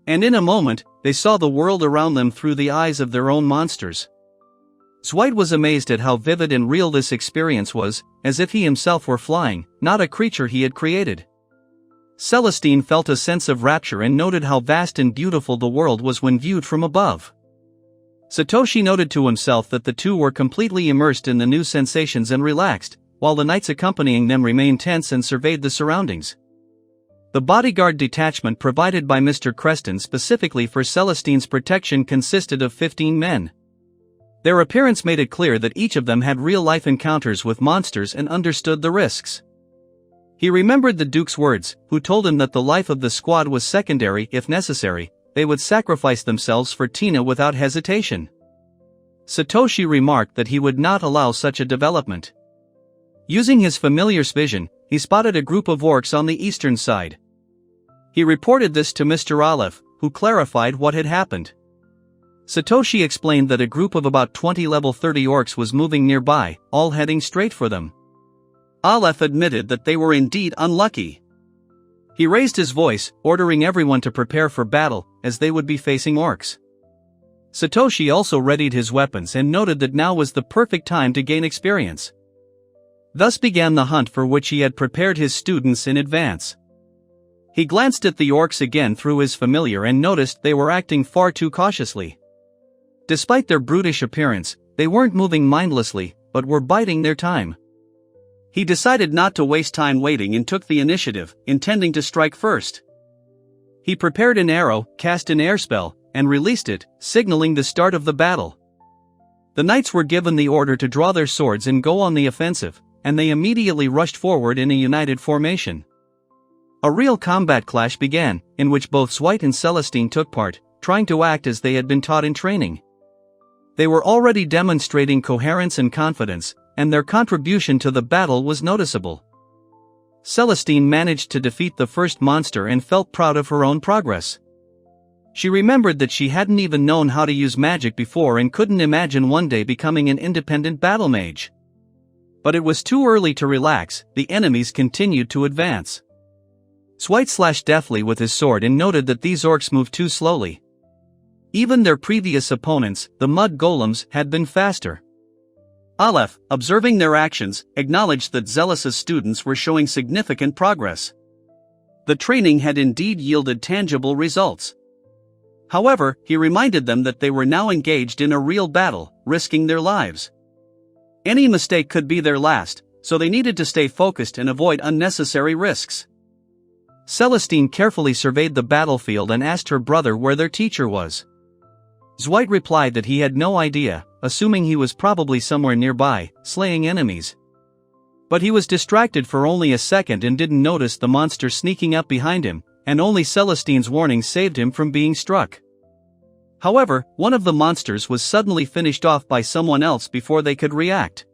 And in a moment, they saw the world around them through the eyes of their own monsters. Dwight was amazed at how vivid and real this experience was, as if he himself were flying, not a creature he had created. Celestine felt a sense of rapture and noted how vast and beautiful the world was when viewed from above. Satoshi noted to himself that the two were completely immersed in the new sensations and relaxed, while the knights accompanying them remained tense and surveyed the surroundings. The bodyguard detachment provided by Mr. Creston specifically for Celestine's protection consisted of 15 men. Their appearance made it clear that each of them had real-life encounters with monsters and understood the risks. He remembered the Duke's words, who told him that the life of the squad was secondary. If necessary, they would sacrifice themselves for Tina without hesitation. Satoshi remarked that he would not allow such a development. Using his familiar's vision, he spotted a group of orcs on the eastern side. He reported this to Mr. Aleph, who clarified what had happened. Satoshi explained that a group of about 20 level 30 orcs was moving nearby, all heading straight for them. Aleph admitted that they were indeed unlucky. He raised his voice, ordering everyone to prepare for battle, as they would be facing orcs. Satoshi also readied his weapons and noted that now was the perfect time to gain experience. Thus began the hunt for which he had prepared his students in advance. He glanced at the orcs again through his familiar and noticed they were acting far too cautiously. Despite their brutish appearance, they weren't moving mindlessly, but were biding their time. He decided not to waste time waiting and took the initiative, intending to strike first. He prepared an arrow, cast an air spell, and released it, signaling the start of the battle. The knights were given the order to draw their swords and go on the offensive, and they immediately rushed forward in a united formation. A real combat clash began, in which both Dwight and Celestine took part, trying to act as they had been taught in training. They were already demonstrating coherence and confidence, and their contribution to the battle was noticeable. Celestine managed to defeat the first monster and felt proud of her own progress. She remembered that she hadn't even known how to use magic before and couldn't imagine one day becoming an independent battle mage. But it was too early to relax. The enemies continued to advance. Dwight slashed deftly with his sword and noted that these orcs moved too slowly. Even their previous opponents, the mud golems, had been faster. Aleph, observing their actions, acknowledged that Zealous' students were showing significant progress. The training had indeed yielded tangible results. However, he reminded them that they were now engaged in a real battle, risking their lives. Any mistake could be their last, so they needed to stay focused and avoid unnecessary risks. Celestine carefully surveyed the battlefield and asked her brother where their teacher was. Dwight replied that he had no idea, assuming he was probably somewhere nearby, slaying enemies. But he was distracted for only a second and didn't notice the monster sneaking up behind him, and only Celestine's warning saved him from being struck. However, one of the monsters was suddenly finished off by someone else before they could react.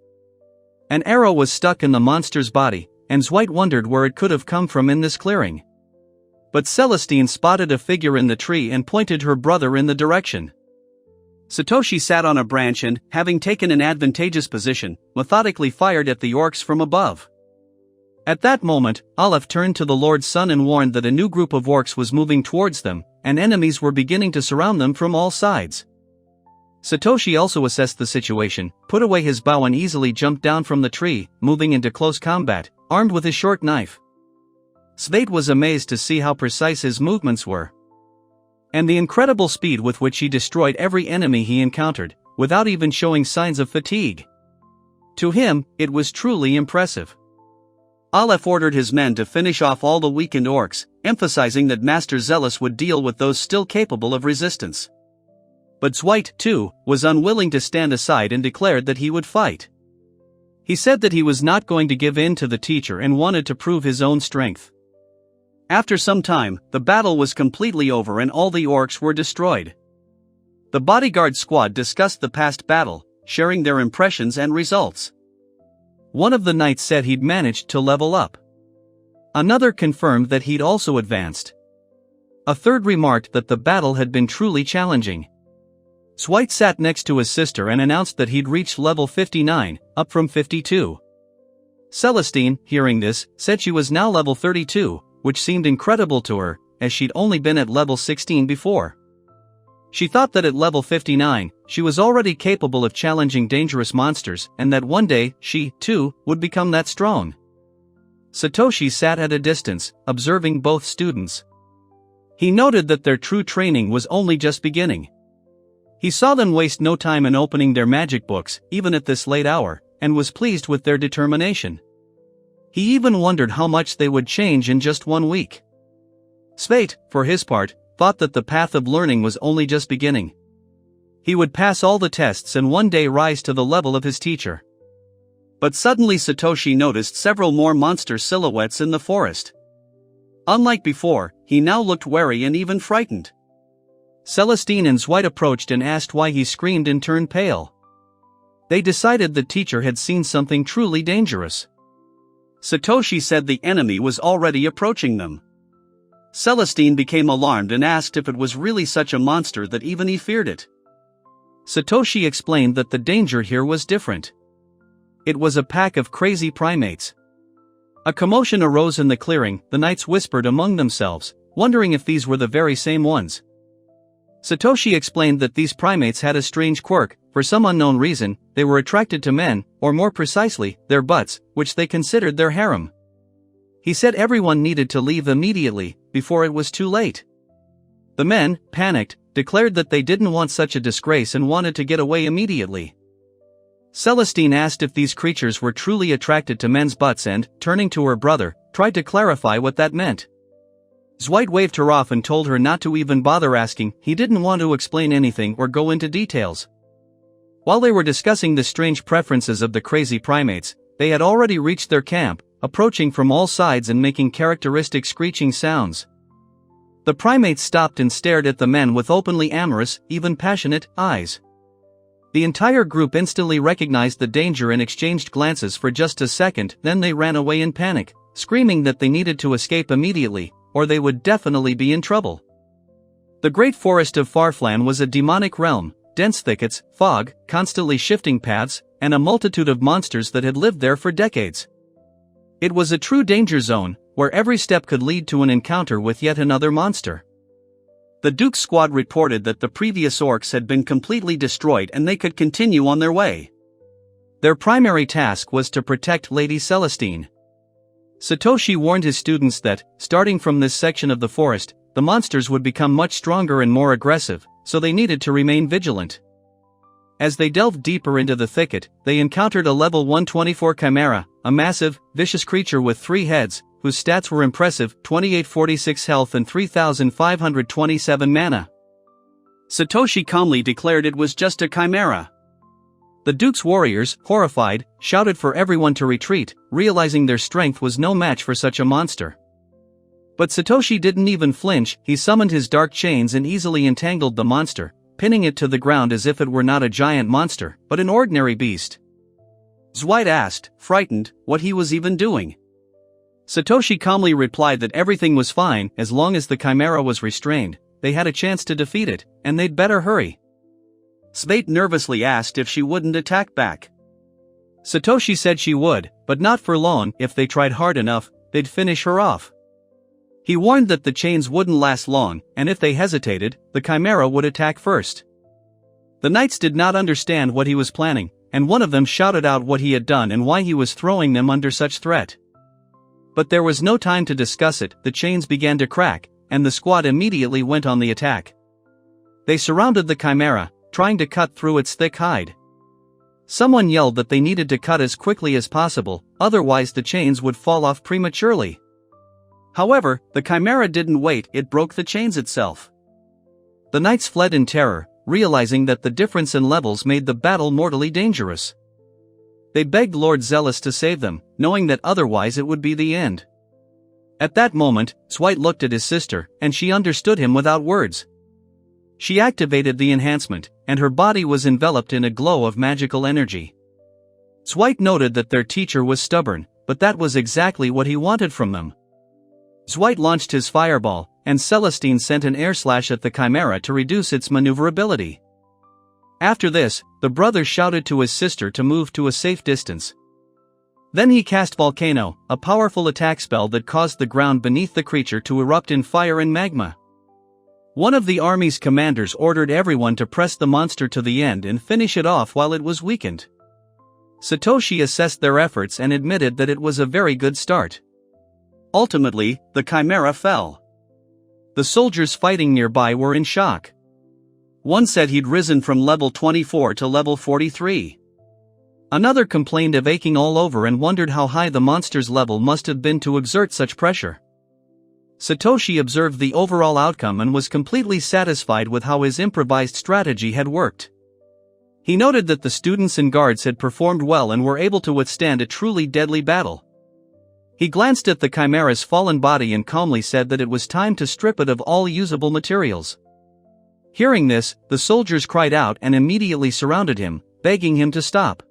An arrow was stuck in the monster's body, and Dwight wondered where it could have come from in this clearing. But Celestine spotted a figure in the tree and pointed her brother in the direction. Satoshi sat on a branch and, having taken an advantageous position, methodically fired at the orcs from above. At that moment, Aleph turned to the Lord's Son and warned that a new group of orcs was moving towards them, and enemies were beginning to surround them from all sides. Satoshi also assessed the situation, put away his bow and easily jumped down from the tree, moving into close combat, armed with his short knife. Sveit was amazed to see how precise his movements were, and the incredible speed with which he destroyed every enemy he encountered, without even showing signs of fatigue. To him, it was truly impressive. Aleph ordered his men to finish off all the weakened orcs, emphasizing that Master Zealous would deal with those still capable of resistance. But Dwight, too, was unwilling to stand aside and declared that he would fight. He said that he was not going to give in to the teacher and wanted to prove his own strength. After some time, the battle was completely over and all the orcs were destroyed. The bodyguard squad discussed the past battle, sharing their impressions and results. One of the knights said he'd managed to level up. Another confirmed that he'd also advanced. A third remarked that the battle had been truly challenging. Dwight sat next to his sister and announced that he'd reached level 59, up from 52. Celestine, hearing this, said she was now level 32, which seemed incredible to her, as she'd only been at level 16 before. She thought that at level 59, she was already capable of challenging dangerous monsters and that one day, she, too, would become that strong. Satoshi sat at a distance, observing both students. He noted that their true training was only just beginning. He saw them waste no time in opening their magic books, even at this late hour, and was pleased with their determination. He even wondered how much they would change in just 1 week. Sveit, for his part, thought that the path of learning was only just beginning. He would pass all the tests and one day rise to the level of his teacher. But suddenly Satoshi noticed several more monster silhouettes in the forest. Unlike before, he now looked wary and even frightened. Celestine and Dwight approached and asked why he screamed and turned pale. They decided the teacher had seen something truly dangerous. Satoshi said the enemy was already approaching them. Celestine became alarmed and asked if it was really such a monster that even he feared it. Satoshi explained that the danger here was different. It was a pack of crazy primates. A commotion arose in the clearing. The knights whispered among themselves, wondering if these were the very same ones. Satoshi explained that these primates had a strange quirk. For some unknown reason, they were attracted to men, or more precisely, their butts, which they considered their harem. He said everyone needed to leave immediately, before it was too late. The men, panicked, declared that they didn't want such a disgrace and wanted to get away immediately. Celestine asked if these creatures were truly attracted to men's butts and, turning to her brother, tried to clarify what that meant. Dwight waved her off and told her not to even bother asking. He didn't want to explain anything or go into details. While they were discussing the strange preferences of the crazy primates, they had already reached their camp, approaching from all sides and making characteristic screeching sounds. The primates stopped and stared at the men with openly amorous, even passionate, eyes. The entire group instantly recognized the danger and exchanged glances for just a second, then they ran away in panic, screaming that they needed to escape immediately, or they would definitely be in trouble. The great forest of Farflan was a demonic realm, dense thickets, fog, constantly shifting paths, and a multitude of monsters that had lived there for decades. It was a true danger zone, where every step could lead to an encounter with yet another monster. The Duke's squad reported that the previous orcs had been completely destroyed and they could continue on their way. Their primary task was to protect Lady Celestine. Satoshi warned his students that, starting from this section of the forest, the monsters would become much stronger and more aggressive, so they needed to remain vigilant. As they delved deeper into the thicket, they encountered a level 124 chimera, a massive, vicious creature with 3 heads, whose stats were impressive: 2846 health and 3527 mana. Satoshi calmly declared it was just a chimera. The Duke's warriors, horrified, shouted for everyone to retreat, realizing their strength was no match for such a monster. But Satoshi didn't even flinch. He summoned his dark chains and easily entangled the monster, pinning it to the ground as if it were not a giant monster, but an ordinary beast. Dwight asked, frightened, what he was even doing. Satoshi calmly replied that everything was fine as long as the chimera was restrained, they had a chance to defeat it, and they'd better hurry. Dwight nervously asked if she wouldn't attack back. Satoshi said she would, but not for long. If they tried hard enough, they'd finish her off. He warned that the chains wouldn't last long, and if they hesitated, the chimera would attack first. The knights did not understand what he was planning, and one of them shouted out what he had done and why he was throwing them under such threat. But there was no time to discuss it. The chains began to crack, and the squad immediately went on the attack. They surrounded the chimera, trying to cut through its thick hide. Someone yelled that they needed to cut as quickly as possible, otherwise the chains would fall off prematurely. However, the chimera didn't wait, it broke the chains itself. The knights fled in terror, realizing that the difference in levels made the battle mortally dangerous. They begged Lord Zealous to save them, knowing that otherwise it would be the end. At that moment, Dwight looked at his sister, and she understood him without words. She activated the enhancement, and her body was enveloped in a glow of magical energy. Dwight noted that their teacher was stubborn, but that was exactly what he wanted from them. Dwight launched his fireball, and Celestine sent an air slash at the chimera to reduce its maneuverability. After this, the brother shouted to his sister to move to a safe distance. Then he cast Volcano, a powerful attack spell that caused the ground beneath the creature to erupt in fire and magma. One of the army's commanders ordered everyone to press the monster to the end and finish it off while it was weakened. Satoshi assessed their efforts and admitted that it was a very good start. Ultimately, the chimera fell. The soldiers fighting nearby were in shock. One said he'd risen from level 24 to level 43. Another complained of aching all over and wondered how high the monster's level must have been to exert such pressure. Satoshi observed the overall outcome and was completely satisfied with how his improvised strategy had worked. He noted that the students and guards had performed well and were able to withstand a truly deadly battle. He glanced at the chimera's fallen body and calmly said that it was time to strip it of all usable materials. Hearing this, the soldiers cried out and immediately surrounded him, begging him to stop.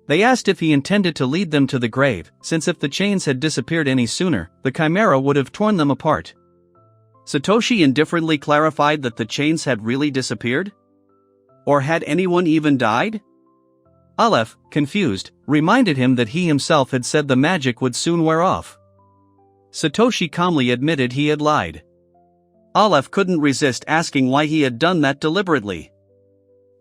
They asked if he intended to lead them to the grave, since if the chains had disappeared any sooner, the chimera would have torn them apart. Satoshi indifferently clarified that the chains had really disappeared? Or had anyone even died? Aleph, confused, reminded him that he himself had said the magic would soon wear off. Satoshi calmly admitted he had lied. Aleph couldn't resist asking why he had done that deliberately.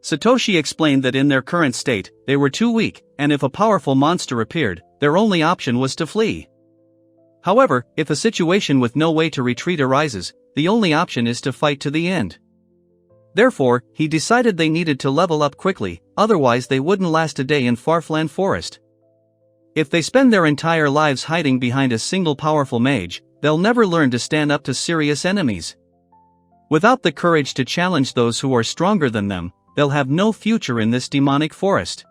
Satoshi explained that in their current state, they were too weak, and if a powerful monster appeared, their only option was to flee. However, if a situation with no way to retreat arises, the only option is to fight to the end. Therefore, he decided they needed to level up quickly, otherwise they wouldn't last a day in Farflan Forest. If they spend their entire lives hiding behind a single powerful mage, they'll never learn to stand up to serious enemies. Without the courage to challenge those who are stronger than them, they'll have no future in this demonic forest.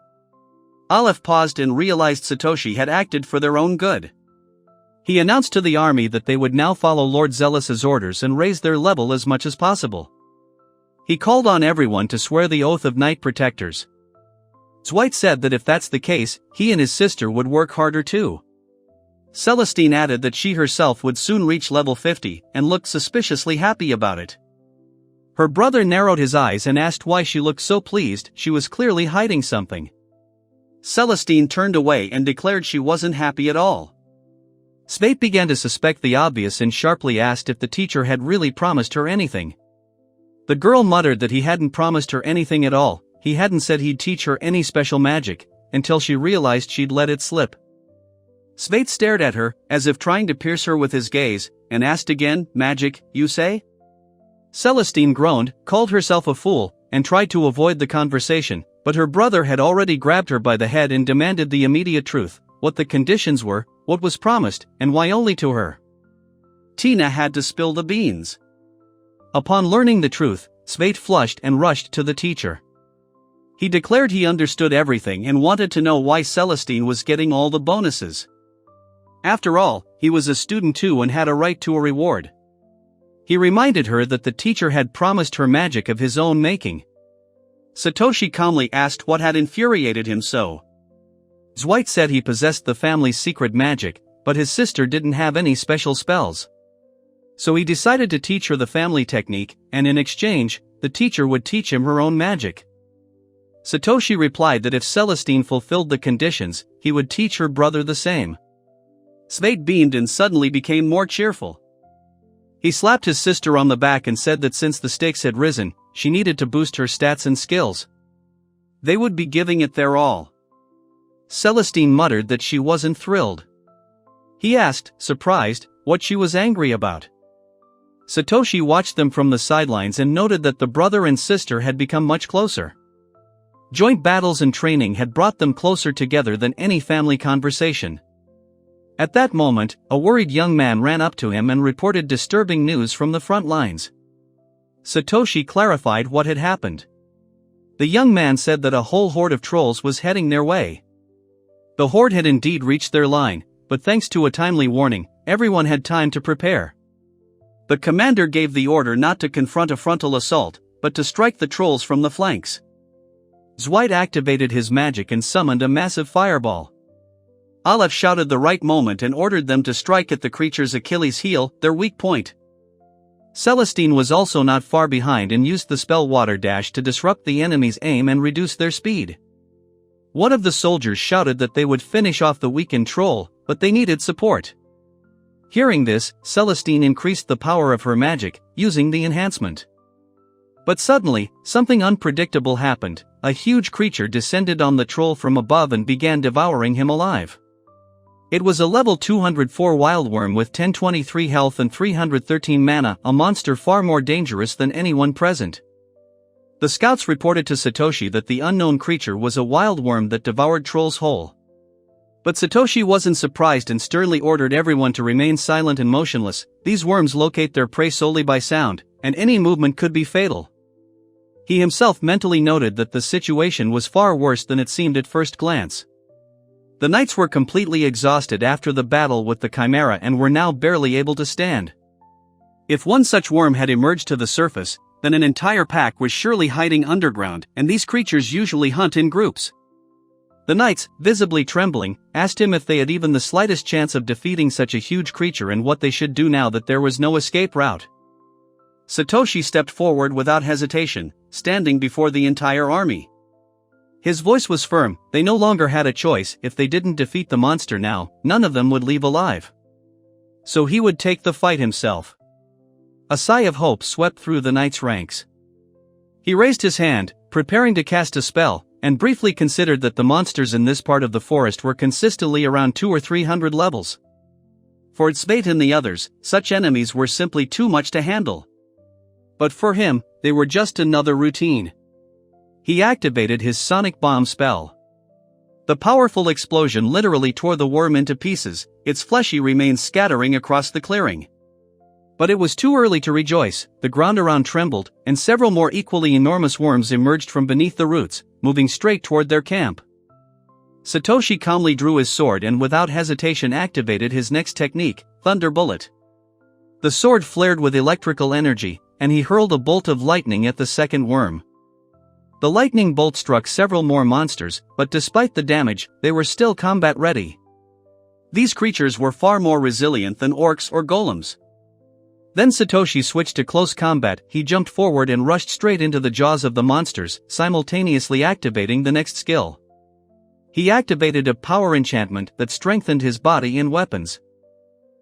Aleph paused and realized Satoshi had acted for their own good. He announced to the army that they would now follow Lord Zealous's orders and raise their level as much as possible. He called on everyone to swear the oath of Knight Protectors. Dwight said that if that's the case, he and his sister would work harder too. Celestine added that she herself would soon reach level 50 and looked suspiciously happy about it. Her brother narrowed his eyes and asked why she looked so pleased. She was clearly hiding something. Celestine turned away and declared she wasn't happy at all. Svate began to suspect the obvious and sharply asked if the teacher had really promised her anything. The girl muttered that he hadn't promised her anything at all. He hadn't said he'd teach her any special magic, until she realized she'd let it slip. Svate stared at her, as if trying to pierce her with his gaze, and asked again, "Magic, you say?" Celestine groaned, called herself a fool, and tried to avoid the conversation, but her brother had already grabbed her by the head and demanded the immediate truth, what the conditions were, what was promised, and why only to her. Tina had to spill the beans. Upon learning the truth, Svate flushed and rushed to the teacher. He declared he understood everything and wanted to know why Celestine was getting all the bonuses. After all, he was a student too and had a right to a reward. He reminded her that the teacher had promised her magic of his own making. Satoshi calmly asked what had infuriated him so. Dwight said he possessed the family's secret magic, but his sister didn't have any special spells. So he decided to teach her the family technique, and in exchange, the teacher would teach him her own magic. Satoshi replied that if Celestine fulfilled the conditions, he would teach her brother the same. Svate beamed and suddenly became more cheerful. He slapped his sister on the back and said that since the stakes had risen, she needed to boost her stats and skills. They would be giving it their all. Celestine muttered that she wasn't thrilled. He asked, surprised, what she was angry about. Satoshi watched them from the sidelines and noted that the brother and sister had become much closer. Joint battles and training had brought them closer together than any family conversation. At that moment, a worried young man ran up to him and reported disturbing news from the front lines. Satoshi clarified what had happened. The young man said that a whole horde of trolls was heading their way. The horde had indeed reached their line, but thanks to a timely warning, everyone had time to prepare. The commander gave the order not to confront a frontal assault, but to strike the trolls from the flanks. Dwight activated his magic and summoned a massive fireball. Aleph shouted the right moment and ordered them to strike at the creature's Achilles heel, their weak point. Celestine was also not far behind and used the spell Water Dash to disrupt the enemy's aim and reduce their speed. One of the soldiers shouted that they would finish off the weakened troll, but they needed support. Hearing this, Celestine increased the power of her magic, using the enhancement. But suddenly, something unpredictable happened. A huge creature descended on the troll from above and began devouring him alive. It was a level 204 wildworm with 1023 health and 313 mana, a monster far more dangerous than anyone present. The scouts reported to Satoshi that the unknown creature was a wildworm that devoured trolls whole. But Satoshi wasn't surprised and sternly ordered everyone to remain silent and motionless. These worms locate their prey solely by sound, and any movement could be fatal. He himself mentally noted that the situation was far worse than it seemed at first glance. The knights were completely exhausted after the battle with the chimera and were now barely able to stand. If one such worm had emerged to the surface, then an entire pack was surely hiding underground, and these creatures usually hunt in groups. The knights, visibly trembling, asked him if they had even the slightest chance of defeating such a huge creature and what they should do now that there was no escape route. Satoshi stepped forward without hesitation, standing before the entire army. His voice was firm. They no longer had a choice. If they didn't defeat the monster now, none of them would leave alive. So he would take the fight himself. A sigh of hope swept through the knights' ranks. He raised his hand, preparing to cast a spell, and briefly considered that the monsters in this part of the forest were consistently around 200 or 300 levels. For Svate and the others, such enemies were simply too much to handle. But for him, they were just another routine. He activated his sonic bomb spell. The powerful explosion literally tore the worm into pieces, its fleshy remains scattering across the clearing. But it was too early to rejoice. The ground around trembled, and several more equally enormous worms emerged from beneath the roots, moving straight toward their camp. Satoshi calmly drew his sword and without hesitation activated his next technique, Thunder Bullet. The sword flared with electrical energy, and he hurled a bolt of lightning at the second worm. The lightning bolt struck several more monsters, but despite the damage, they were still combat ready. These creatures were far more resilient than orcs or golems. Then Satoshi switched to close combat. He jumped forward and rushed straight into the jaws of the monsters, simultaneously activating the next skill. He activated a power enchantment that strengthened his body and weapons.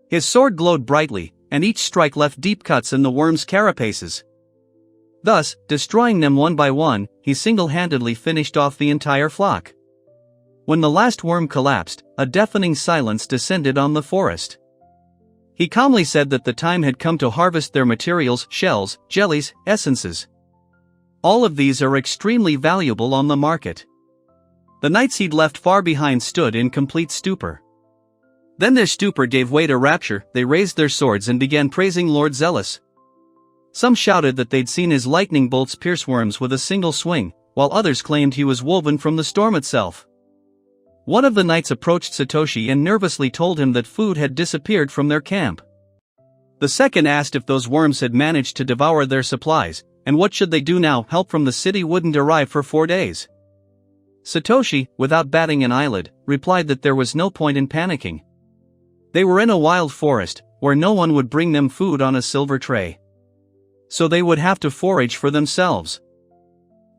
His sword glowed brightly, and each strike left deep cuts in the worms' carapaces. Thus, destroying them one by one, he single-handedly finished off the entire flock. When the last worm collapsed, a deafening silence descended on the forest. He calmly said that the time had come to harvest their materials, shells, jellies, essences. All of these are extremely valuable on the market. The knights he'd left far behind stood in complete stupor. Then their stupor gave way to rapture. They raised their swords and began praising Lord Zealous. Some shouted that they'd seen his lightning bolts pierce worms with a single swing, while others claimed he was woven from the storm itself. One of the knights approached Satoshi and nervously told him that food had disappeared from their camp. The second asked if those worms had managed to devour their supplies, and what should they do now? Help from the city wouldn't arrive for 4 days. Satoshi, without batting an eyelid, replied that there was no point in panicking. They were in a wild forest, where no one would bring them food on a silver tray. So they would have to forage for themselves.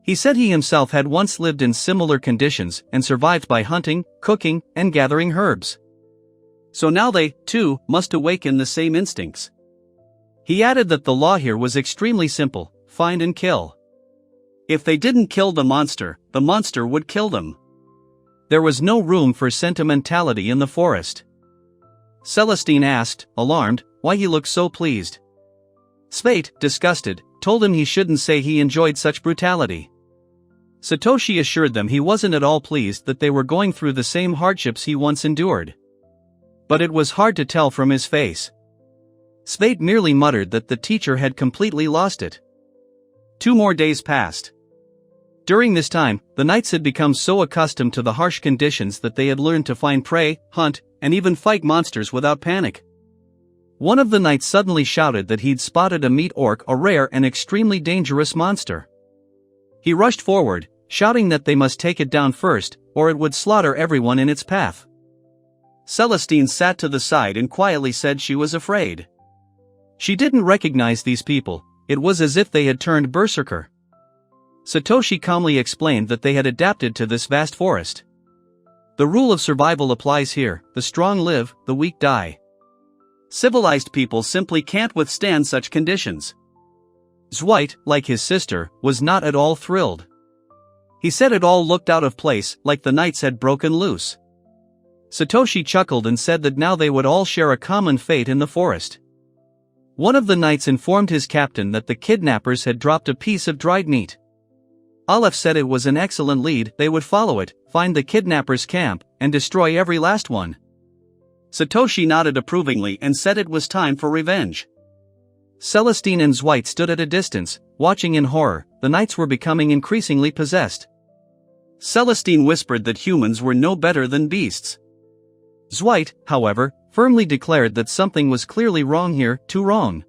He said he himself had once lived in similar conditions and survived by hunting, cooking, and gathering herbs. So now they, too, must awaken the same instincts. He added that the law here was extremely simple: find and kill. If they didn't kill the monster would kill them. There was no room for sentimentality in the forest. Celestine asked, alarmed, why he looked so pleased. Svate, disgusted, told him he shouldn't say he enjoyed such brutality. Satoshi assured them he wasn't at all pleased that they were going through the same hardships he once endured. But it was hard to tell from his face. Svate merely muttered that the teacher had completely lost it. 2 more days passed. During this time, the knights had become so accustomed to the harsh conditions that they had learned to find prey, hunt, and even fight monsters without panic. One of the knights suddenly shouted that he'd spotted a meat orc, a rare and extremely dangerous monster. He rushed forward, shouting that they must take it down first, or it would slaughter everyone in its path. Celestine sat to the side and quietly said she was afraid. She didn't recognize these people. It was as if they had turned berserker. Satoshi calmly explained that they had adapted to this vast forest. The rule of survival applies here: the strong live, the weak die. Civilized people simply can't withstand such conditions. Zweit, like his sister, was not at all thrilled. He said it all looked out of place, like the knights had broken loose. Satoshi chuckled and said that now they would all share a common fate in the forest. One of the knights informed his captain that the kidnappers had dropped a piece of dried meat. Aleph said it was an excellent lead. They would follow it, find the kidnappers' camp, and destroy every last one. Satoshi nodded approvingly and said it was time for revenge. Celestine and Zweit stood at a distance, watching in horror. The knights were becoming increasingly possessed. Celestine whispered that humans were no better than beasts. Zweit, however, firmly declared that something was clearly wrong here, too wrong.